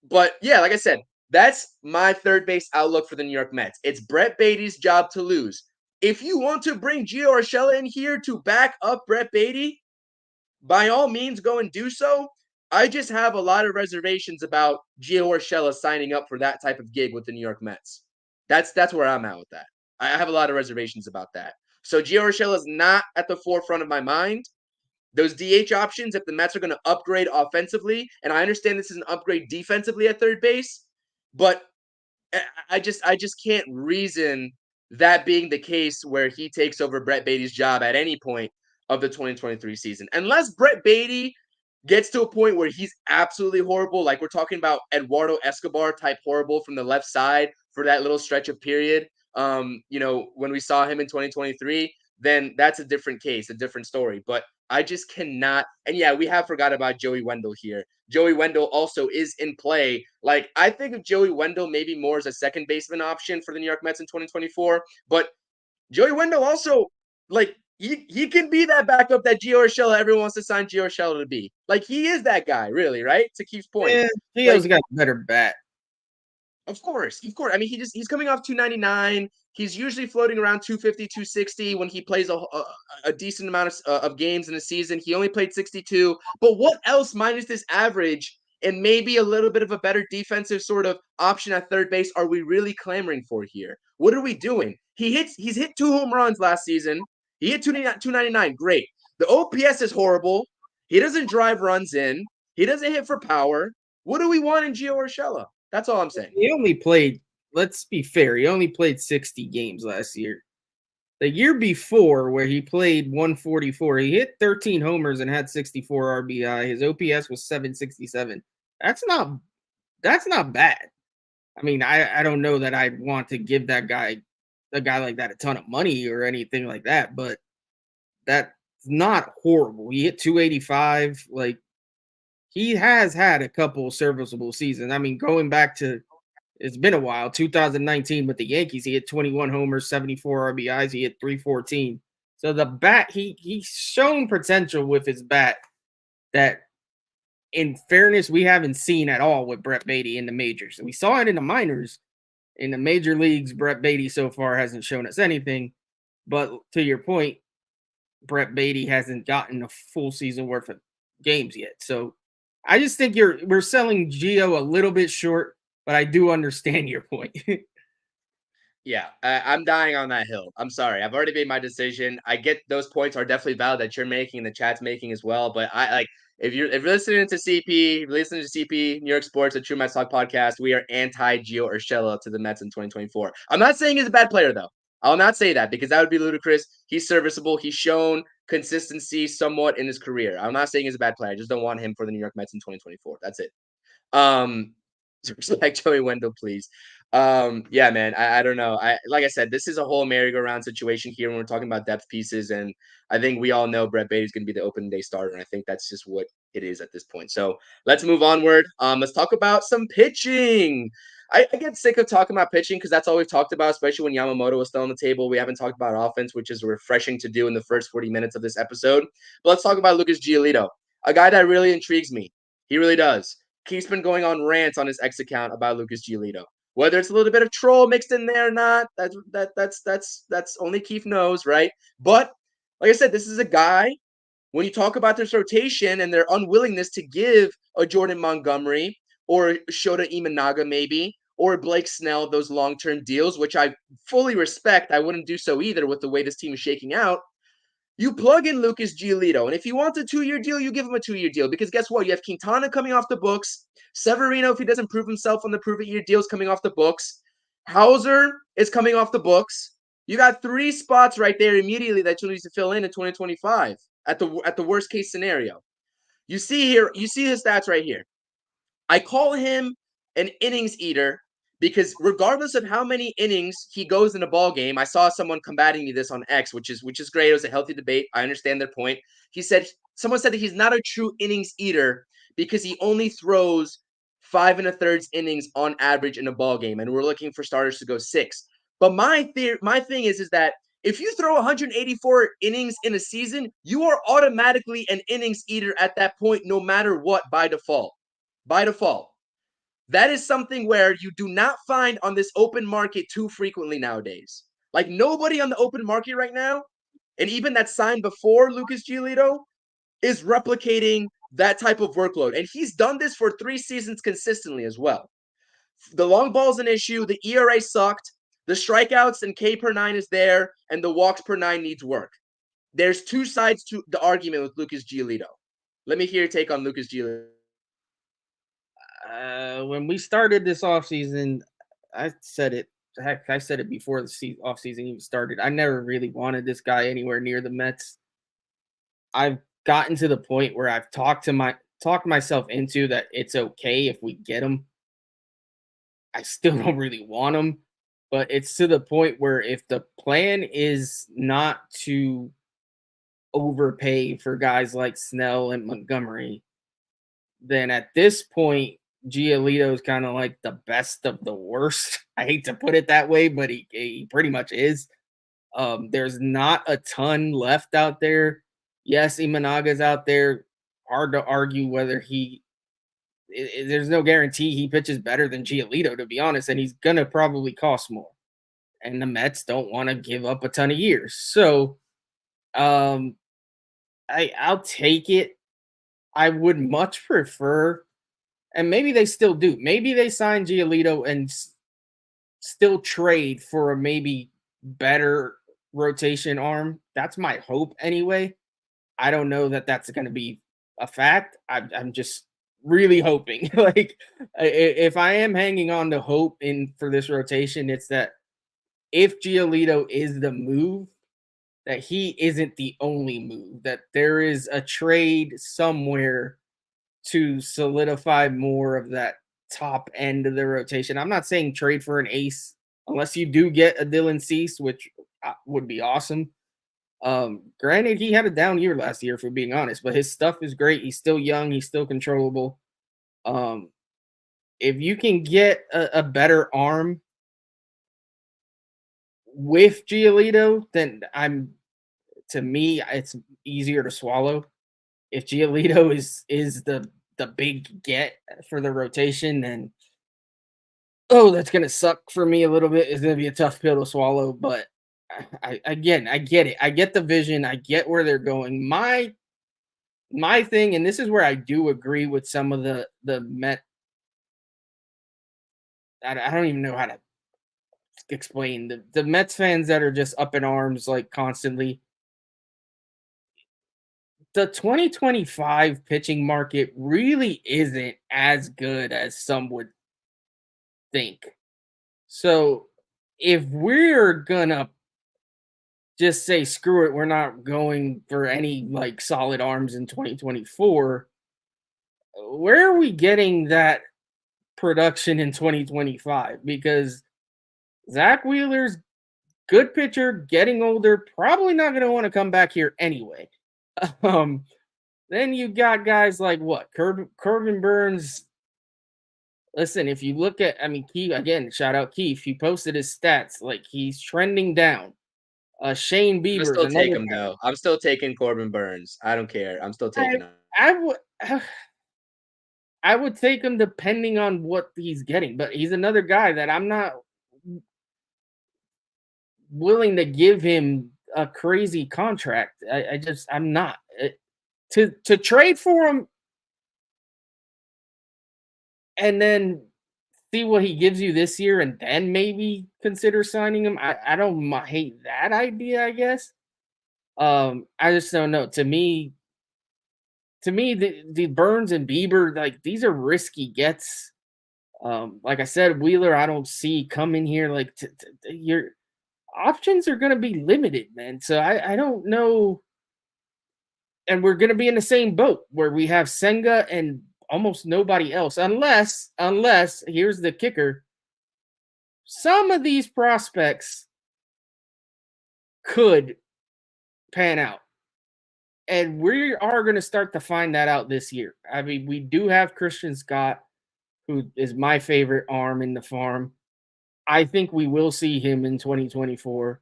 But yeah, like I said, that's my third base outlook for the New York Mets. It's Brett Baty's job to lose. If you want to bring Gio Urshela in here to back up Brett Baty, by all means, go and do so. I just have a lot of reservations about Gio Urshela signing up for that type of gig with the New York Mets. That's where I'm at with that. I have a lot of reservations about that. So Gio Urshela is not at the forefront of my mind. Those DH options, if the Mets are going to upgrade offensively, and I understand this is an upgrade defensively at third base, but I just can't reason that being the case where he takes over Brett Baty's job at any point of the 2023 season. Unless Brett Baty gets to a point where he's absolutely horrible, like we're talking about Eduardo Escobar type horrible from the left side for that little stretch of period, when we saw him in 2023, then that's a different case, a different story. But I just cannot. And yeah, we have forgot about Joey Wendell here. Joey Wendell also is in play. Like, I think of Joey Wendell maybe more as a second baseman option for the New York Mets in 2024. But Joey Wendell also, like, he can be that backup that Gio Urshela, everyone wants to sign Gio Urshela to be. Like, he is that guy, really, right? To Keith's point. Yeah, Gio's got a better bat. Of course. I mean, he's coming off 299. He's usually floating around 250, 260 when he plays a decent amount of games in a season. He only played 62. But what else minus this average and maybe a little bit of a better defensive sort of option at third base are we really clamoring for here? What are we doing? He's hit 2 home runs last season. He hit 299. Great. The OPS is horrible. He doesn't drive runs in. He doesn't hit for power. What do we want in Gio Urshela? That's all I'm saying. He only played, let's be fair, he only played 60 games last year. The year before, where he played 144, he hit 13 homers and had 64 RBI. His OPS was 767. That's not bad. I mean, I don't know that I'd want to give a guy like that a ton of money or anything like that, but that's not horrible. He hit 285. Like, he has had a couple serviceable seasons. I mean, going back to, it's been a while, 2019 with the Yankees, he hit 21 homers, 74 RBIs, he hit 314. So the bat, he's shown potential with his bat that in fairness, we haven't seen at all with Brett Beatty in the majors. We saw it in the minors. In the major leagues, Brett Beatty so far hasn't shown us anything. But to your point, Brett Beatty hasn't gotten a full season worth of games yet. So I just think we're selling Gio a little bit short, but I do understand your point. Yeah, I'm dying on that hill. I'm sorry. I've already made my decision. I get those points are definitely valid that you're making, the chat's making as well. But I like if you're listening to CP, if you're listening to CP, New York Sports, the True Mets Talk podcast, we are anti Gio Urshela to the Mets in 2024. I'm not saying he's a bad player though. I'll not say that because that would be ludicrous. He's serviceable. He's shown consistency somewhat in his career. I'm not saying he's a bad player. I just don't want him for the New York Mets in 2024. That's it. Respect Joey Wendell, please. Yeah, man, I don't know. Like I said, this is a whole merry-go-round situation here when we're talking about depth pieces, and I think we all know Brett Beatty's going to be the opening day starter, and I think that's just what it is at this point. So let's move onward. Let's talk about some pitching. I get sick of talking about pitching because that's all we've talked about, especially when Yamamoto was still on the table. We haven't talked about offense, which is refreshing to do in the first 40 minutes of this episode. But let's talk about Lucas Giolito, a guy that really intrigues me. He really does. He's been going on rants on his X account about Lucas Giolito. Whether it's a little bit of troll mixed in there or not, that's only Keith knows, right? But like I said, this is a guy. When you talk about this rotation and their unwillingness to give a Jordan Montgomery or Shota Imanaga maybe or Blake Snell those long-term deals, which I fully respect, I wouldn't do so either with the way this team is shaking out. You plug in Lucas Giolito, and if he wants a 2-year deal, you give him a 2-year deal. Because guess what? You have Quintana coming off the books. Severino, if he doesn't prove himself on the prove-it-year deals, coming off the books. Hauser is coming off the books. You got 3 spots right there immediately that you need to fill in 2025 at the worst case scenario. You see his stats right here. I call him an innings eater because regardless of how many innings he goes in a ball game, I saw someone combating me this on X, which is great. It was a healthy debate. I understand their point. Someone said that he's not a true innings eater because he only throws 5 1/3 innings on average in a ball game, and we're looking for starters to go 6. But my thing is that if you throw 184 innings in a season, you are automatically an innings eater at that point, no matter what, by default. By default. That is something where you do not find on this open market too frequently nowadays. Like nobody on the open market right now, and even that signed before Lucas Giolito, is replicating that type of workload. And he's done this for 3 seasons consistently as well. The long ball is an issue. The ERA sucked. The strikeouts and K per 9 is there, and the walks per 9 needs work. There's 2 sides to the argument with Lucas Giolito. Let me hear your take on Lucas Giolito. When we started this offseason, I said it. Heck, I said it before the offseason even started. I never really wanted this guy anywhere near the Mets. I've gotten to the point where I've talked myself into that it's okay if we get him. I still don't really want him, but it's to the point where if the plan is not to overpay for guys like Snell and Montgomery, then at this point, Giolito is kind of like the best of the worst. I hate to put it that way, but he pretty much is. There's not a ton left out there. Yes, Imanaga's out there. Hard to argue whether there's no guarantee he pitches better than Giolito, to be honest, and he's going to probably cost more. And the Mets don't want to give up a ton of years. So I'll take it. I would much prefer, and maybe they still do, maybe they sign Giolito and still trade for a maybe better rotation arm. That's my hope anyway. I don't know that that's going to be a fact. I'm just really hoping. Like, if I am hanging on to hope for this rotation, it's that if Giolito is the move, that he isn't the only move, that there is a trade somewhere to solidify more of that top end of the rotation. I'm not saying trade for an ace unless you do get a Dylan Cease, which would be awesome. Granted, he had a down year last year, for being honest, but his stuff is great. He's still young. He's still controllable. If you can get a better arm with Giolito, then to me, it's easier to swallow. If Giolito is the the big get for the rotation, then that's gonna suck for me a little bit. It's gonna be a tough pill to swallow, but I get it. I get the vision. I get where they're going. My thing, and this is where I do agree with some of the Met. I don't even know how to explain the Mets fans that are just up in arms like constantly. The 2025 pitching market really isn't as good as some would think. So if we're gonna just say screw it, we're not going for any like solid arms in 2024, where are we getting that production in 2025? Because Zach Wheeler's good pitcher, getting older, probably not going to want to come back here anyway. Then you got guys like what? Corbin Burns. Listen, if you look at, Keith, again, shout out Keith. He posted his stats. Like, he's trending down. Shane I'm Bieber's still another take him guy. though. I'm still taking Corbin Burns. I don't care. I'm still taking him. I would take him depending on what he's getting, but he's another guy that I'm not willing to give him a crazy contract. I'm not. To trade for him and then see what he gives you this year and then maybe consider signing him. I don't hate that idea, I guess. I just don't know. To me, the Burns and Bieber, like, these are risky gets. Like I said, Wheeler, I don't see coming here. Like, your options are going to be limited, man. So I don't know. And we're going to be in the same boat where we have Senga and almost nobody else, unless here's the kicker. Some of these prospects could pan out. And we are going to start to find that out this year. I mean, we do have Christian Scott, who is my favorite arm in the farm. I think we will see him in 2024.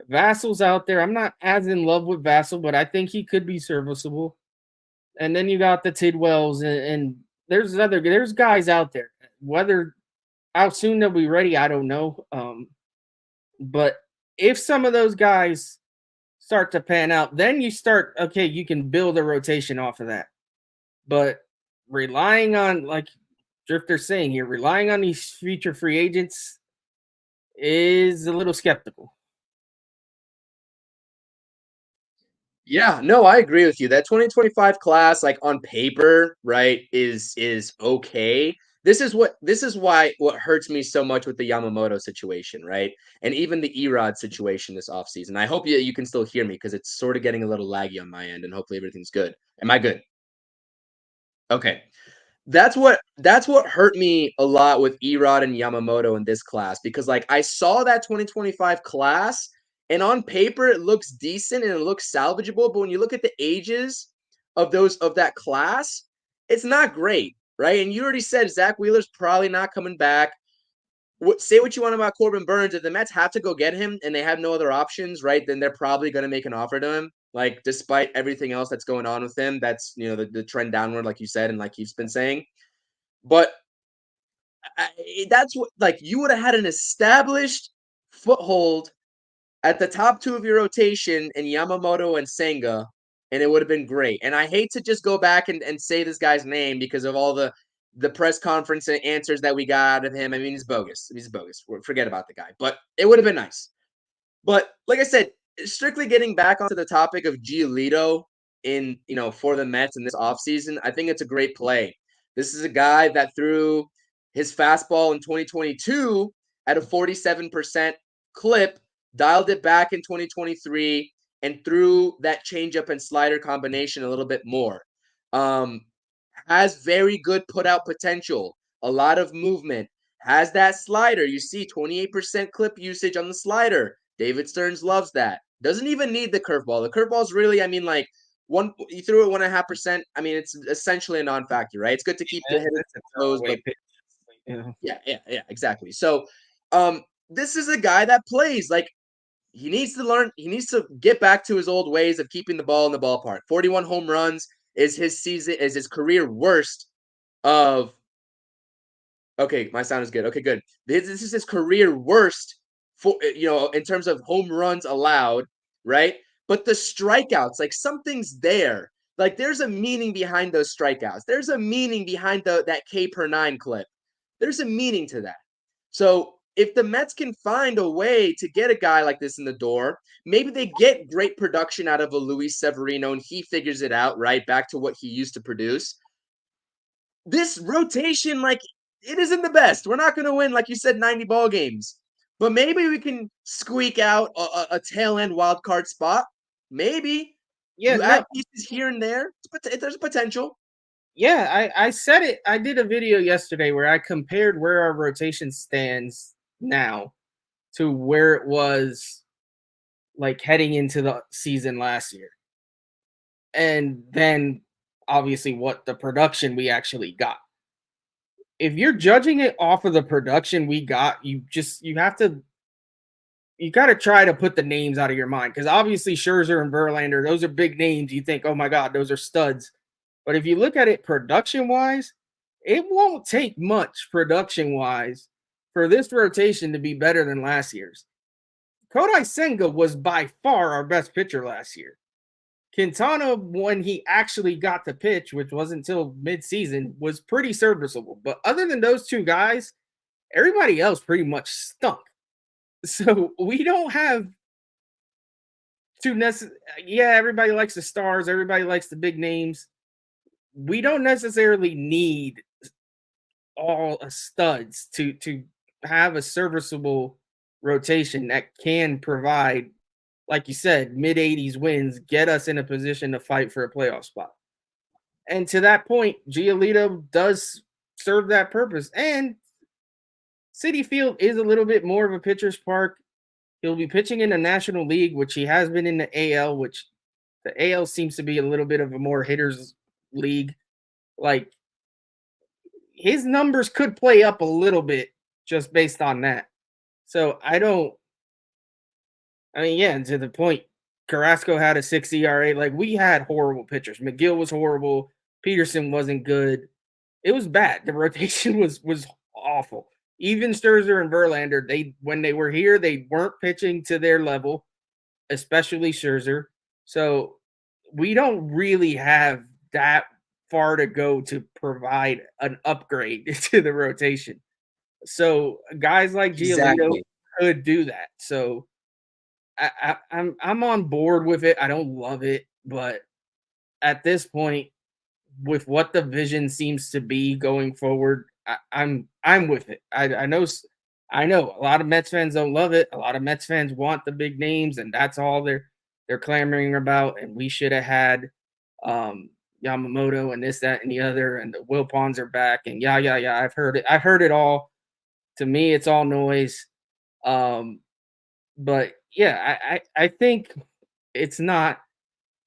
Vassal's out there. I'm not as in love with Vassal, but I think he could be serviceable. And then you got the Tidwells, and there's guys out there. Whether how soon they'll be ready, I don't know. But if some of those guys start to pan out, then you can build a rotation off of that. But relying on, like Drifter's saying here, relying on these future free agents is a little skeptical. Yeah, no, I agree with you. That 2025 class, like on paper, right, is okay. This is why what hurts me so much with the Yamamoto situation, right? And even the Erod situation this offseason. I hope you can still hear me because it's sort of getting a little laggy on my end, and hopefully everything's good. Am I good? Okay. That's what hurt me a lot with Erod and Yamamoto in this class, because like I saw that 2025 class and on paper it looks decent and it looks salvageable, but when you look at the ages of that class, it's not great, right? And you already said Zach Wheeler's probably not coming back. Say what you want about Corbin Burns. If the Mets have to go get him and they have no other options, right, then they're probably going to make an offer to him. Like, despite everything else that's going on with him, that's, the trend downward, like you said, and like he's been saying. But that's what, like, you would have had an established foothold at the top two of your rotation in Yamamoto and Senga, and it would have been great. And I hate to just go back and say this guy's name because of all the press conference answers that we got out of him. I mean, he's bogus. He's bogus. Forget about the guy. But it would have been nice. But like I said, strictly getting back onto the topic of Giolito for the Mets in this offseason, I think it's a great play. This is a guy that threw his fastball in 2022 at a 47% clip, dialed it back in 2023, and threw that changeup and slider combination a little bit more. Has very good put-out potential, a lot of movement, has that slider. You see 28% clip usage on the slider. David Stearns loves that. Doesn't even need the curveball. The curveball's really, you threw it 1.5%. I mean, it's essentially a non-factor, right? It's good to keep the hitter close, but yeah, exactly. So, this is a guy that plays like he needs to learn. He needs to get back to his old ways of keeping the ball in the ballpark. 41 home runs. is his career worst of. Okay, my sound is good. Okay, good. This is his career worst for in terms of home runs allowed, right? But the strikeouts, like something's there. Like there's a meaning behind those strikeouts. There's a meaning behind that K per 9 clip. There's a meaning to that. So if the Mets can find a way to get a guy like this in the door, maybe they get great production out of a Luis Severino and he figures it out, right? Back to what he used to produce. This rotation, like, it isn't the best. We're not going to win, like you said, 90 ball games. But maybe we can squeak out a tail end wild card spot. Maybe. Yeah, you add pieces here and there. There's a potential. Yeah, I said it. I did a video yesterday where I compared where our rotation stands now to where it was like heading into the season last year. And then obviously what the production we actually got. If you're judging it off of the production we got, you got to try to put the names out of your mind, because obviously Scherzer and Verlander, those are big names. You think, oh my God, those are studs. But if you look at it production-wise, it won't take much production-wise for this rotation to be better than last year's. Kodai Senga was by far our best pitcher last year. Quintana, when he actually got to pitch, which wasn't until mid-season, was pretty serviceable. But other than those two guys, everybody else pretty much stunk. So we don't have everybody likes the stars, everybody likes the big names. We don't necessarily need all studs to have a serviceable rotation that can provide, like you said, mid-80s wins, get us in a position to fight for a playoff spot. And to that point, Giolito does serve that purpose. And Citi Field is a little bit more of a pitcher's park. He'll be pitching in the National League, which he has been in the AL, which the AL seems to be a little bit of a more hitters league. Like, his numbers could play up a little bit just based on that. So to the point, Carrasco had a 6 ERA. Like, we had horrible pitchers. McGill was horrible. Peterson wasn't good. It was bad. The rotation was awful. Even Scherzer and Verlander, when they were here, they weren't pitching to their level, especially Scherzer. So we don't really have that far to go to provide an upgrade to the rotation. So guys like Giolito could do that. So I'm on board with it. I don't love it, but at this point, with what the vision seems to be going forward, I'm with it. I know a lot of Mets fans don't love it. A lot of Mets fans want the big names, and that's all they're clamoring about. And we should have had Yamamoto and this, that, and the other, and the Wilpons are back, and yeah. I've heard it. I've heard it all. To me, it's all noise. But yeah, I think it's not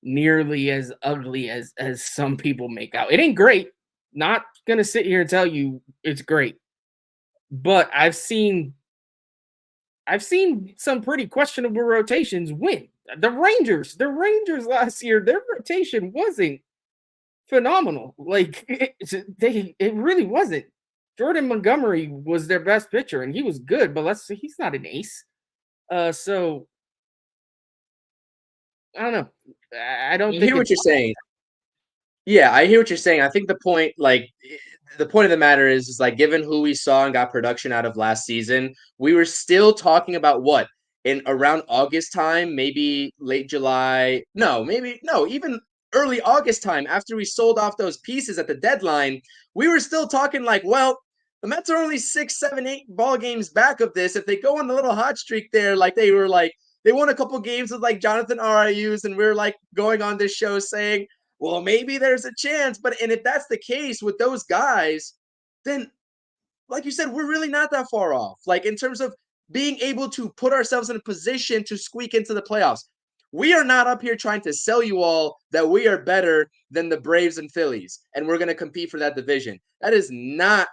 nearly as ugly as some people make out. It ain't great. Not gonna sit here and tell you it's great, but I've seen some pretty questionable rotations win. The Rangers last year, their rotation wasn't phenomenal. Like, it really wasn't. Jordan Montgomery was their best pitcher, and he was good, but he's not an ace. So I don't know. I don't hear what you're saying. Yeah, I hear what you're saying. I think the point of the matter is like, given who we saw and got production out of last season, we were still talking about what in around August time, maybe late July. Even early August time, after we sold off those pieces at the deadline, we were still talking like, well, the Mets are only 6, 7, 8 ball games back of this. If they go on the little hot streak there, like they won a couple games with like Jonathan RIUs, and we're like going on this show saying, well, maybe there's a chance. And if that's the case with those guys, then like you said, we're really not that far off. Like, in terms of being able to put ourselves in a position to squeak into the playoffs. We are not up here trying to sell you all that we are better than the Braves and Phillies, and we're going to compete for that division. That is not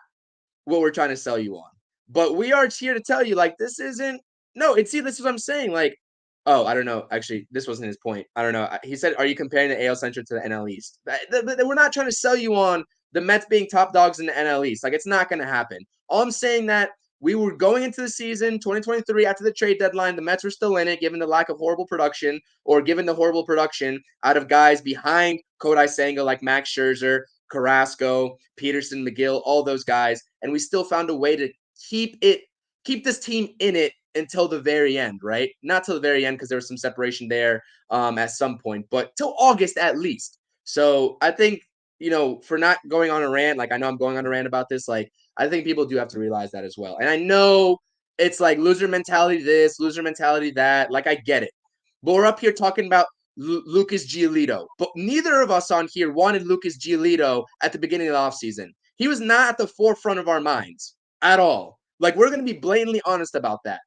what we're trying to sell you on. But we are here to tell you, like, this is what I'm saying. Like, Oh, I don't know. Actually, this wasn't his point. I don't know. He said, "Are you comparing the AL Central to the NL East?" We're not trying to sell you on the Mets being top dogs in the NL East. Like, it's not going to happen. All I'm saying that we were going into the season 2023 after the trade deadline. The Mets were still in it, given the lack of horrible production, or given the horrible production out of guys behind Kodai Senga like Max Scherzer, Carrasco, Peterson, McGill, all those guys, and we still found a way to keep this team in it until the very end, right? Not till the very end because there was some separation there at some point, but till August at least. So I think, for not going on a rant, like I know I'm going on a rant about this, like I think people do have to realize that as well. And I know it's like loser mentality this, loser mentality that, like I get it. But we're up here talking about Lucas Giolito. But neither of us on here wanted Lucas Giolito at the beginning of the offseason. He was not at the forefront of our minds at all. Like, we're going to be blatantly honest about that.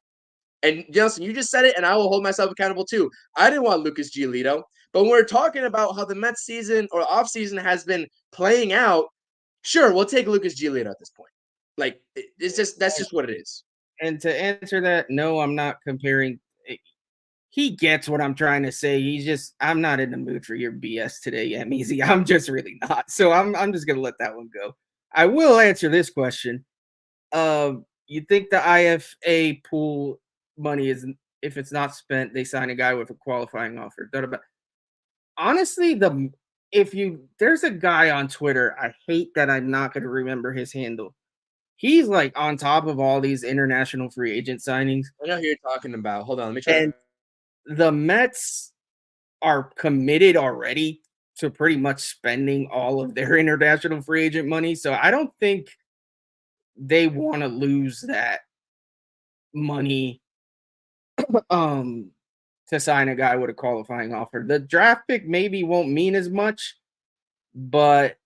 And Justin, you just said it, and I will hold myself accountable too. I didn't want Lucas Giolito, but when we're talking about how the Mets season or offseason has been playing out, sure, we'll take Lucas Giolito at this point. Like, that's just what it is. And to answer that, no, I'm not comparing. He gets what I'm trying to say. I'm not in the mood for your BS today, Easy. I'm just really not. So I'm just gonna let that one go. I will answer this question. You think the IFA pool money is, if it's not spent, they sign a guy with a qualifying offer. Honestly, there's a guy on Twitter, I hate that I'm not going to remember his handle. He's like on top of all these international free agent signings. I know who you're talking about. Hold on, let me try. And the Mets are committed already to pretty much spending all of their international free agent money. So I don't think they want to lose that money to sign a guy with a qualifying offer. The draft pick maybe won't mean as much, but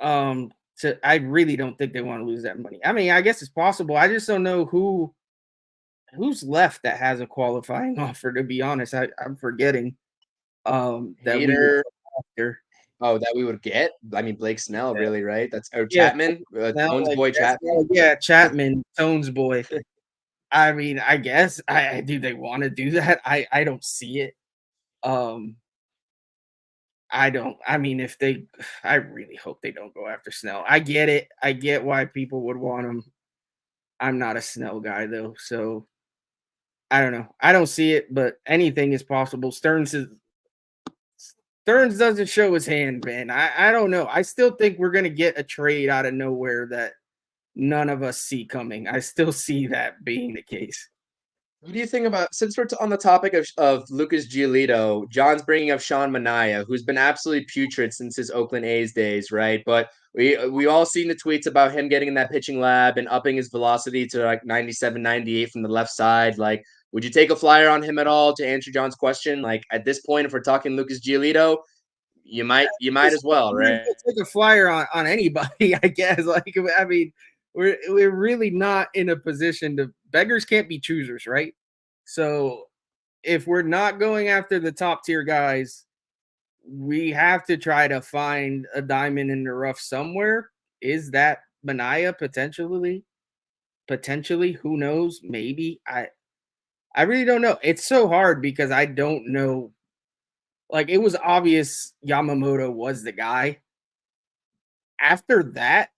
I really don't think they want to lose that money. I mean, I guess it's possible. I just don't know who's left that has a qualifying offer, to be honest. I'm forgetting that Hater. That we would get. I mean, Blake Snell, really, right? That's Chapman, Tone's boy Chapman. Yeah, Chapman, Tone's boy. I mean, I guess do they want to do that? I don't see it. I don't. I mean, I really hope they don't go after Snell. I get it. I get why people would want him. I'm not a Snell guy though, so I don't know. I don't see it, but anything is possible. Stearns doesn't show his hand, man. I don't know. I still think we're gonna get a trade out of nowhere that none of us see coming. I still see that being the case. What do you think about, since we're on the topic of Lucas Giolito, John's bringing up Sean Manaea, who's been absolutely putrid since his Oakland A's days, right? But we all seen the tweets about him getting in that pitching lab and upping his velocity to like 97, 98 from the left side. Like, would you take a flyer on him at all to answer John's question? Like, at this point, if we're talking Lucas Giolito, you might as well, right? Take a flyer on anybody, I guess. Like, I mean, we're really not in a position to, beggars can't be choosers, right? So if we're not going after the top tier guys, we have to try to find a diamond in the rough somewhere. Is that Manaea potentially? Who knows? Maybe. I really don't know. It's so hard because I don't know. Like, it was obvious Yamamoto was the guy. After that,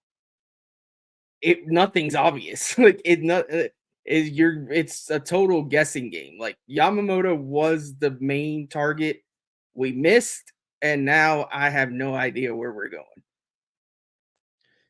nothing's obvious. Like, it's a total guessing game. Like, Yamamoto was the main target we missed, and now I have no idea where we're going.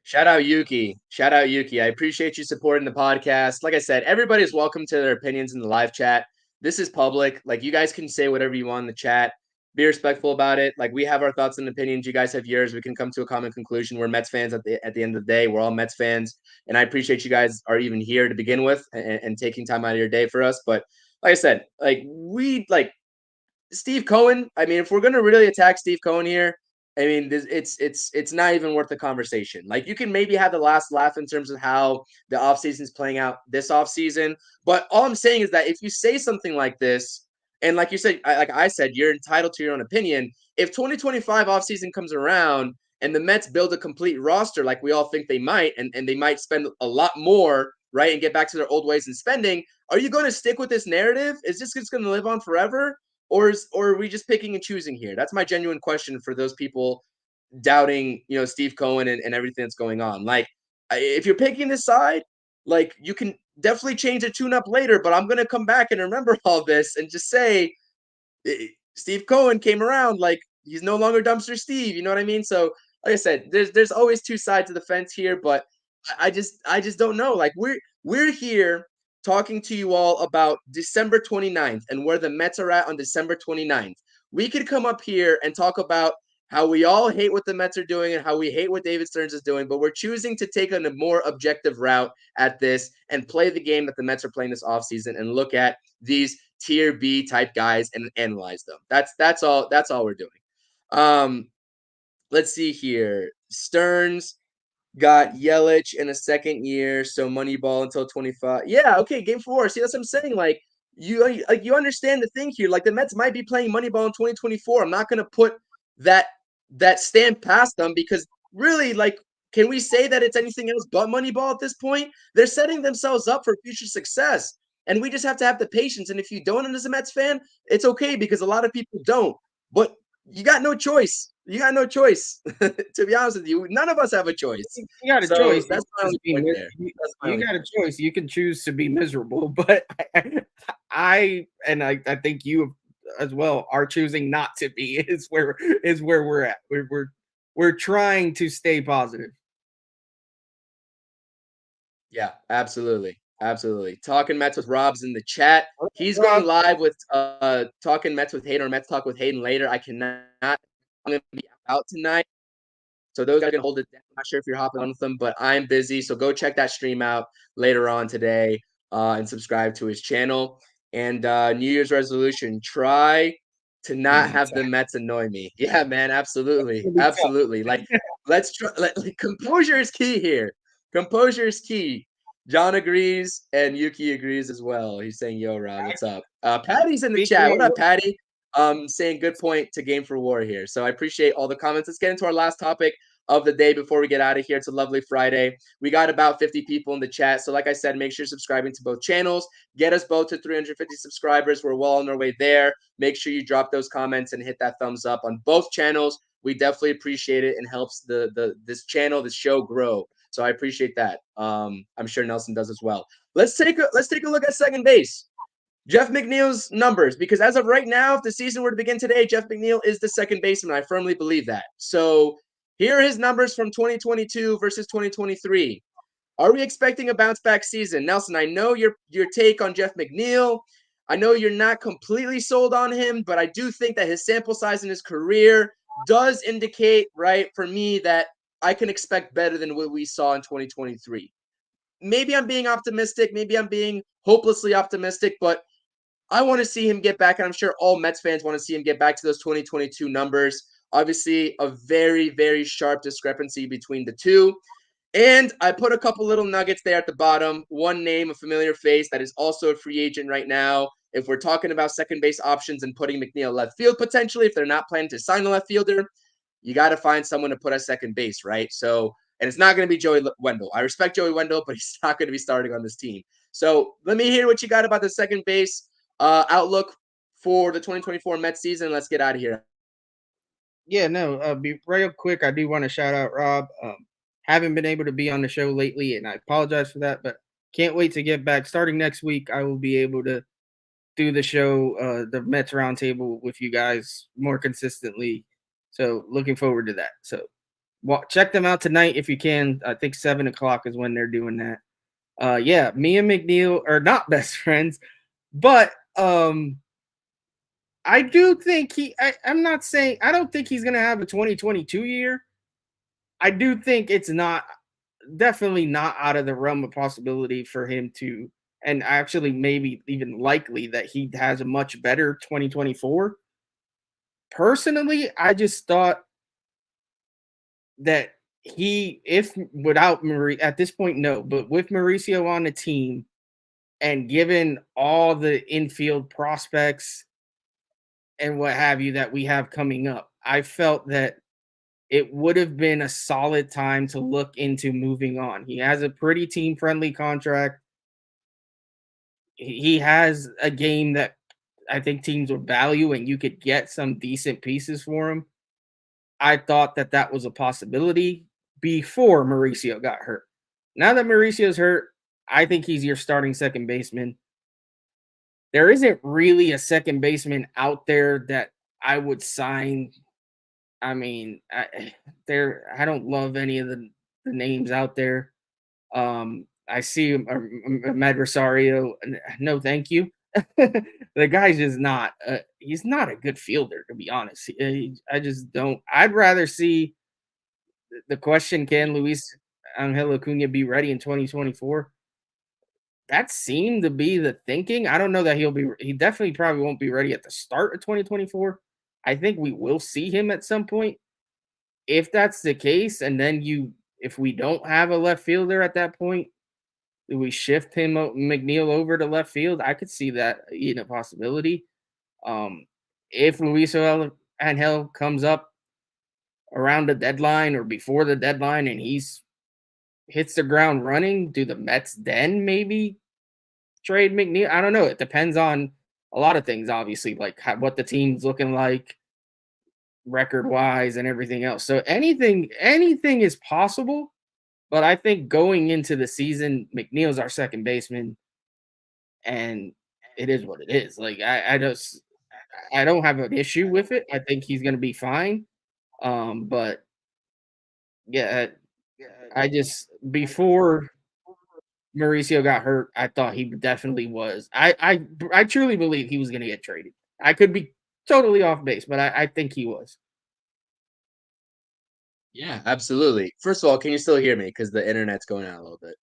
Shout out Yuki. I appreciate you supporting the podcast. Like I said, everybody's welcome to their opinions in the live chat. This is public. Like, you guys can say whatever you want in the chat. Be respectful about it. Like, we have our thoughts and opinions. You guys have yours. We can come to a common conclusion. We're Mets fans at the end of the day. We're all Mets fans. And I appreciate you guys are even here to begin with and taking time out of your day for us. But like I said, Steve Cohen. I mean, if we're going to really attack Steve Cohen here, I mean, it's not even worth the conversation. Like, you can maybe have the last laugh in terms of how the offseason is playing out this offseason. But all I'm saying is that if you say something like this, and like you said, like I said, you're entitled to your own opinion. If 2025 offseason comes around and the Mets build a complete roster like we all think they might, and they might spend a lot more right, and get back to their old ways in spending, are you going to stick with this narrative? Is this just going to live on forever? Or are we just picking and choosing here? That's my genuine question for those people doubting, Steve Cohen and everything that's going on. Like, if you're picking this side, like, you can definitely change the tune up later, but I'm going to come back and remember all this and just say, Steve Cohen came around, like, he's no longer dumpster Steve. You know what I mean? So, like I said, there's always two sides of the fence here, but I just don't know. Like, we're here talking to you all about December 29th and where the Mets are at on December 29th. We could come up here and talk about how we all hate what the Mets are doing and how we hate what David Stearns is doing, but we're choosing to take a more objective route at this and play the game that the Mets are playing this offseason and look at these tier B type guys and analyze them. That's all we're doing. Let's see here. Stearns got Yelich in a second year, so Moneyball until 25. Yeah, okay, game 4. See, that's what I'm saying. Like, you understand the thing here. Like, the Mets might be playing Moneyball in 2024. I'm not going to put that stamp past them because really, like, can we say that it's anything else but Moneyball at this point? They're setting themselves up for future success, and we just have to have the patience. And if you don't, as a Mets fan, it's okay because a lot of people don't. But you got no choice. You got no choice. To be honest with you, none of us have a choice. You got a choice. That's my only point there. You got a choice. You can choose to be miserable, but I think you as well are choosing not to be. Is where we're at. We're trying to stay positive. Yeah, absolutely. Absolutely. Talking Mets with Rob's in the chat. He's going live with Talking Mets with Hayden or Mets Talk with Hayden later. I cannot. I'm going to be out tonight. So those guys are going to hold it down. I'm not sure if you're hopping on with them, but I'm busy. So go check that stream out later on today and subscribe to his channel. And New Year's resolution, try to not have the Mets annoy me. Yeah, man, absolutely. Absolutely. Like, let's try. Composure is key here. Composure is key. John agrees, and Yuki agrees as well. He's saying, yo, Rob, what's up? Patty's in the chat. What up, Patty? Saying good point to Game for War here. So I appreciate all the comments. Let's get into our last topic of the day before we get out of here. It's a lovely Friday. We got about 50 people in the chat. So like I said, make sure you're subscribing to both channels. Get us both to 350 subscribers. We're well on our way there. Make sure you drop those comments and hit that thumbs up on both channels. We definitely appreciate it and helps this channel, this show grow. So I appreciate that. I'm sure Nelson does as well. Let's take a look at second base. Jeff McNeil's numbers, because as of right now, if the season were to begin today, Jeff McNeil is the second baseman. I firmly believe that. So here are his numbers from 2022 versus 2023. Are we expecting a bounce back season? Nelson, I know your take on Jeff McNeil. I know you're not completely sold on him, but I do think that his sample size in his career does indicate, right, for me that I can expect better than what we saw in 2023. Maybe I'm being optimistic. Maybe I'm being hopelessly optimistic, but I want to see him get back, and I'm sure all Mets fans want to see him get back to those 2022 numbers. Obviously, a very, very sharp discrepancy between the two. And I put a couple little nuggets there at the bottom. One name, a familiar face that is also a free agent right now. If we're talking about second base options and putting McNeil left field potentially, if they're not planning to sign a left fielder, you got to find someone to put at second base, right? So, and it's not going to be Joey Wendell. I respect Joey Wendell, but he's not going to be starting on this team. So let me hear what you got about the second base outlook for the 2024 Mets season. Let's get out of here. Yeah, no, be real quick. I do want to shout out Rob. Haven't been able to be on the show lately, and I apologize for that, but can't wait to get back. Starting next week, I will be able to do the show, the Mets Roundtable with you guys more consistently. So looking forward to that. So check them out tonight if you can. I think 7 o'clock is when they're doing that. Yeah, me and McNeil are not best friends, but I do think I'm not saying I don't think he's gonna have a 2022 year. I do think it's definitely not out of the realm of possibility for him to, and actually maybe even likely that he has a much better 2024. Personally, I just thought that at this point, no, but with Mauricio on the team and given all the infield prospects and what have you that we have coming up, I felt that it would have been a solid time to look into moving on. He has a pretty team-friendly contract. He has a game that I think teams would value, and you could get some decent pieces for him. I thought that was a possibility before Mauricio got hurt. Now that Mauricio's hurt, I think he's your starting second baseman. There isn't really a second baseman out there that I would sign. I mean, I don't love any of the names out there. I see Ahmed Rosario. No, thank you. The guy's just not. He's not a good fielder, to be honest. I just don't. I'd rather see the question: can Luis Angel Acuna be ready in 2024? That seemed to be the thinking. I don't know that he definitely probably won't be ready at the start of 2024. I think we will see him at some point. If that's the case, and then if we don't have a left fielder at that point, do we shift McNeil over to left field? I could see that a possibility. If Luis Angel comes up around the deadline or before the deadline and he's hits the ground running, do the Mets then maybe trade McNeil? I don't know. It depends on a lot of things, obviously, like what the team's looking like record-wise and everything else. So anything is possible, but I think going into the season, McNeil's our second baseman, and it is what it is. Like I don't have an issue with it. I think he's going to be fine. But yeah, I just before Mauricio got hurt, I thought he definitely was. I truly believe he was going to get traded. I could be totally off base, but I think he was. Yeah, absolutely. First of all, can you still hear me? Because the internet's going out a little bit.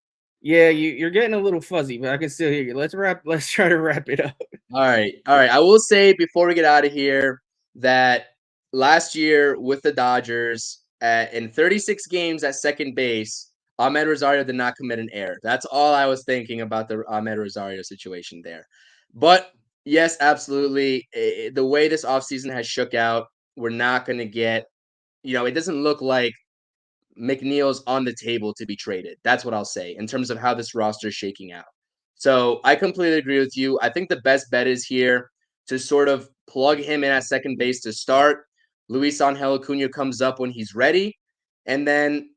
Yeah, you're getting a little fuzzy, but I can still hear you. Let's try to wrap it up. All right. I will say before we get out of here that last year with the Dodgers, in 36 games at second base, Ahmed Rosario did not commit an error. That's all I was thinking about the Ahmed Rosario situation there. But yes, absolutely. The way this offseason has shook out, we're not going to get, it doesn't look like McNeil's on the table to be traded. That's what I'll say in terms of how this roster is shaking out. So I completely agree with you. I think the best bet is here to sort of plug him in at second base to start. Luis Angel Acuna comes up when he's ready. And then,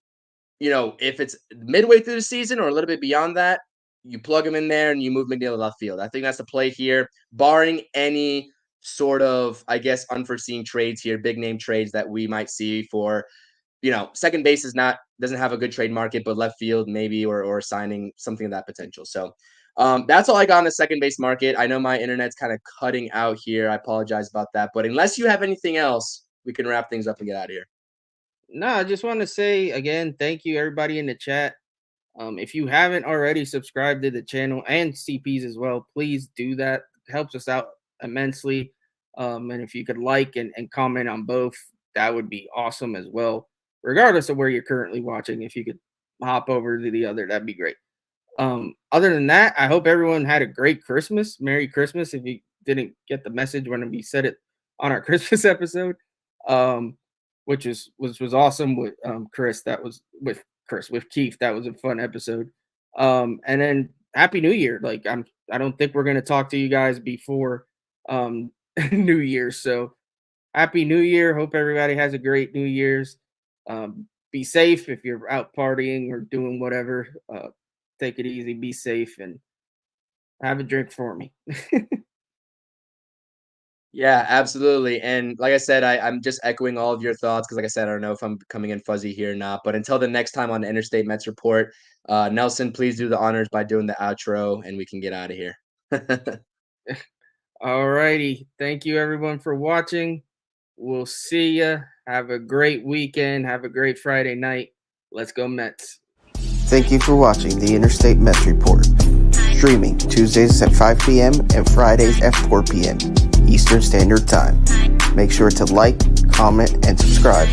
if it's midway through the season or a little bit beyond that, you plug him in there and you move McNeil to left field. I think that's the play here, barring any sort of, I guess, unforeseen trades here, big name trades that we might see for, second base doesn't have a good trade market, but left field maybe, or signing something of that potential. So that's all I got on the second base market. I know my internet's kind of cutting out here. I apologize about that. But unless you have anything else, we can wrap things up and get out of here. No, I just want to say again, thank you everybody in the chat. If you haven't already subscribed to the channel and CPs as well, please do that. It helps us out immensely. And if you could like and comment on both, that would be awesome as well. Regardless of where you're currently watching, if you could hop over to the other, that'd be great. Other than that, I hope everyone had a great Christmas. Merry Christmas if you didn't get the message when we said it on our Christmas episode, which was awesome with Chris. That was with Keith. That was a fun episode. And then Happy New Year. Like I don't think we're gonna talk to you guys before New Year's. So Happy New Year. Hope everybody has a great New Year's. Be safe if you're out partying or doing whatever. Take it easy, be safe, and have a drink for me. Yeah, absolutely. And like I said, I'm just echoing all of your thoughts because, like I said, I don't know if I'm coming in fuzzy here or not. But until the next time on the Interstate Mets Report, Nelson, please do the honors by doing the outro, and we can get out of here. All righty. Thank you, everyone, for watching. We'll see you. Have a great weekend. Have a great Friday night. Let's go Mets. Thank you for watching the Interstate Mets Report. Streaming Tuesdays at 5 p.m. and Fridays at 4 p.m. Eastern Standard Time. Make sure to like, comment, and subscribe.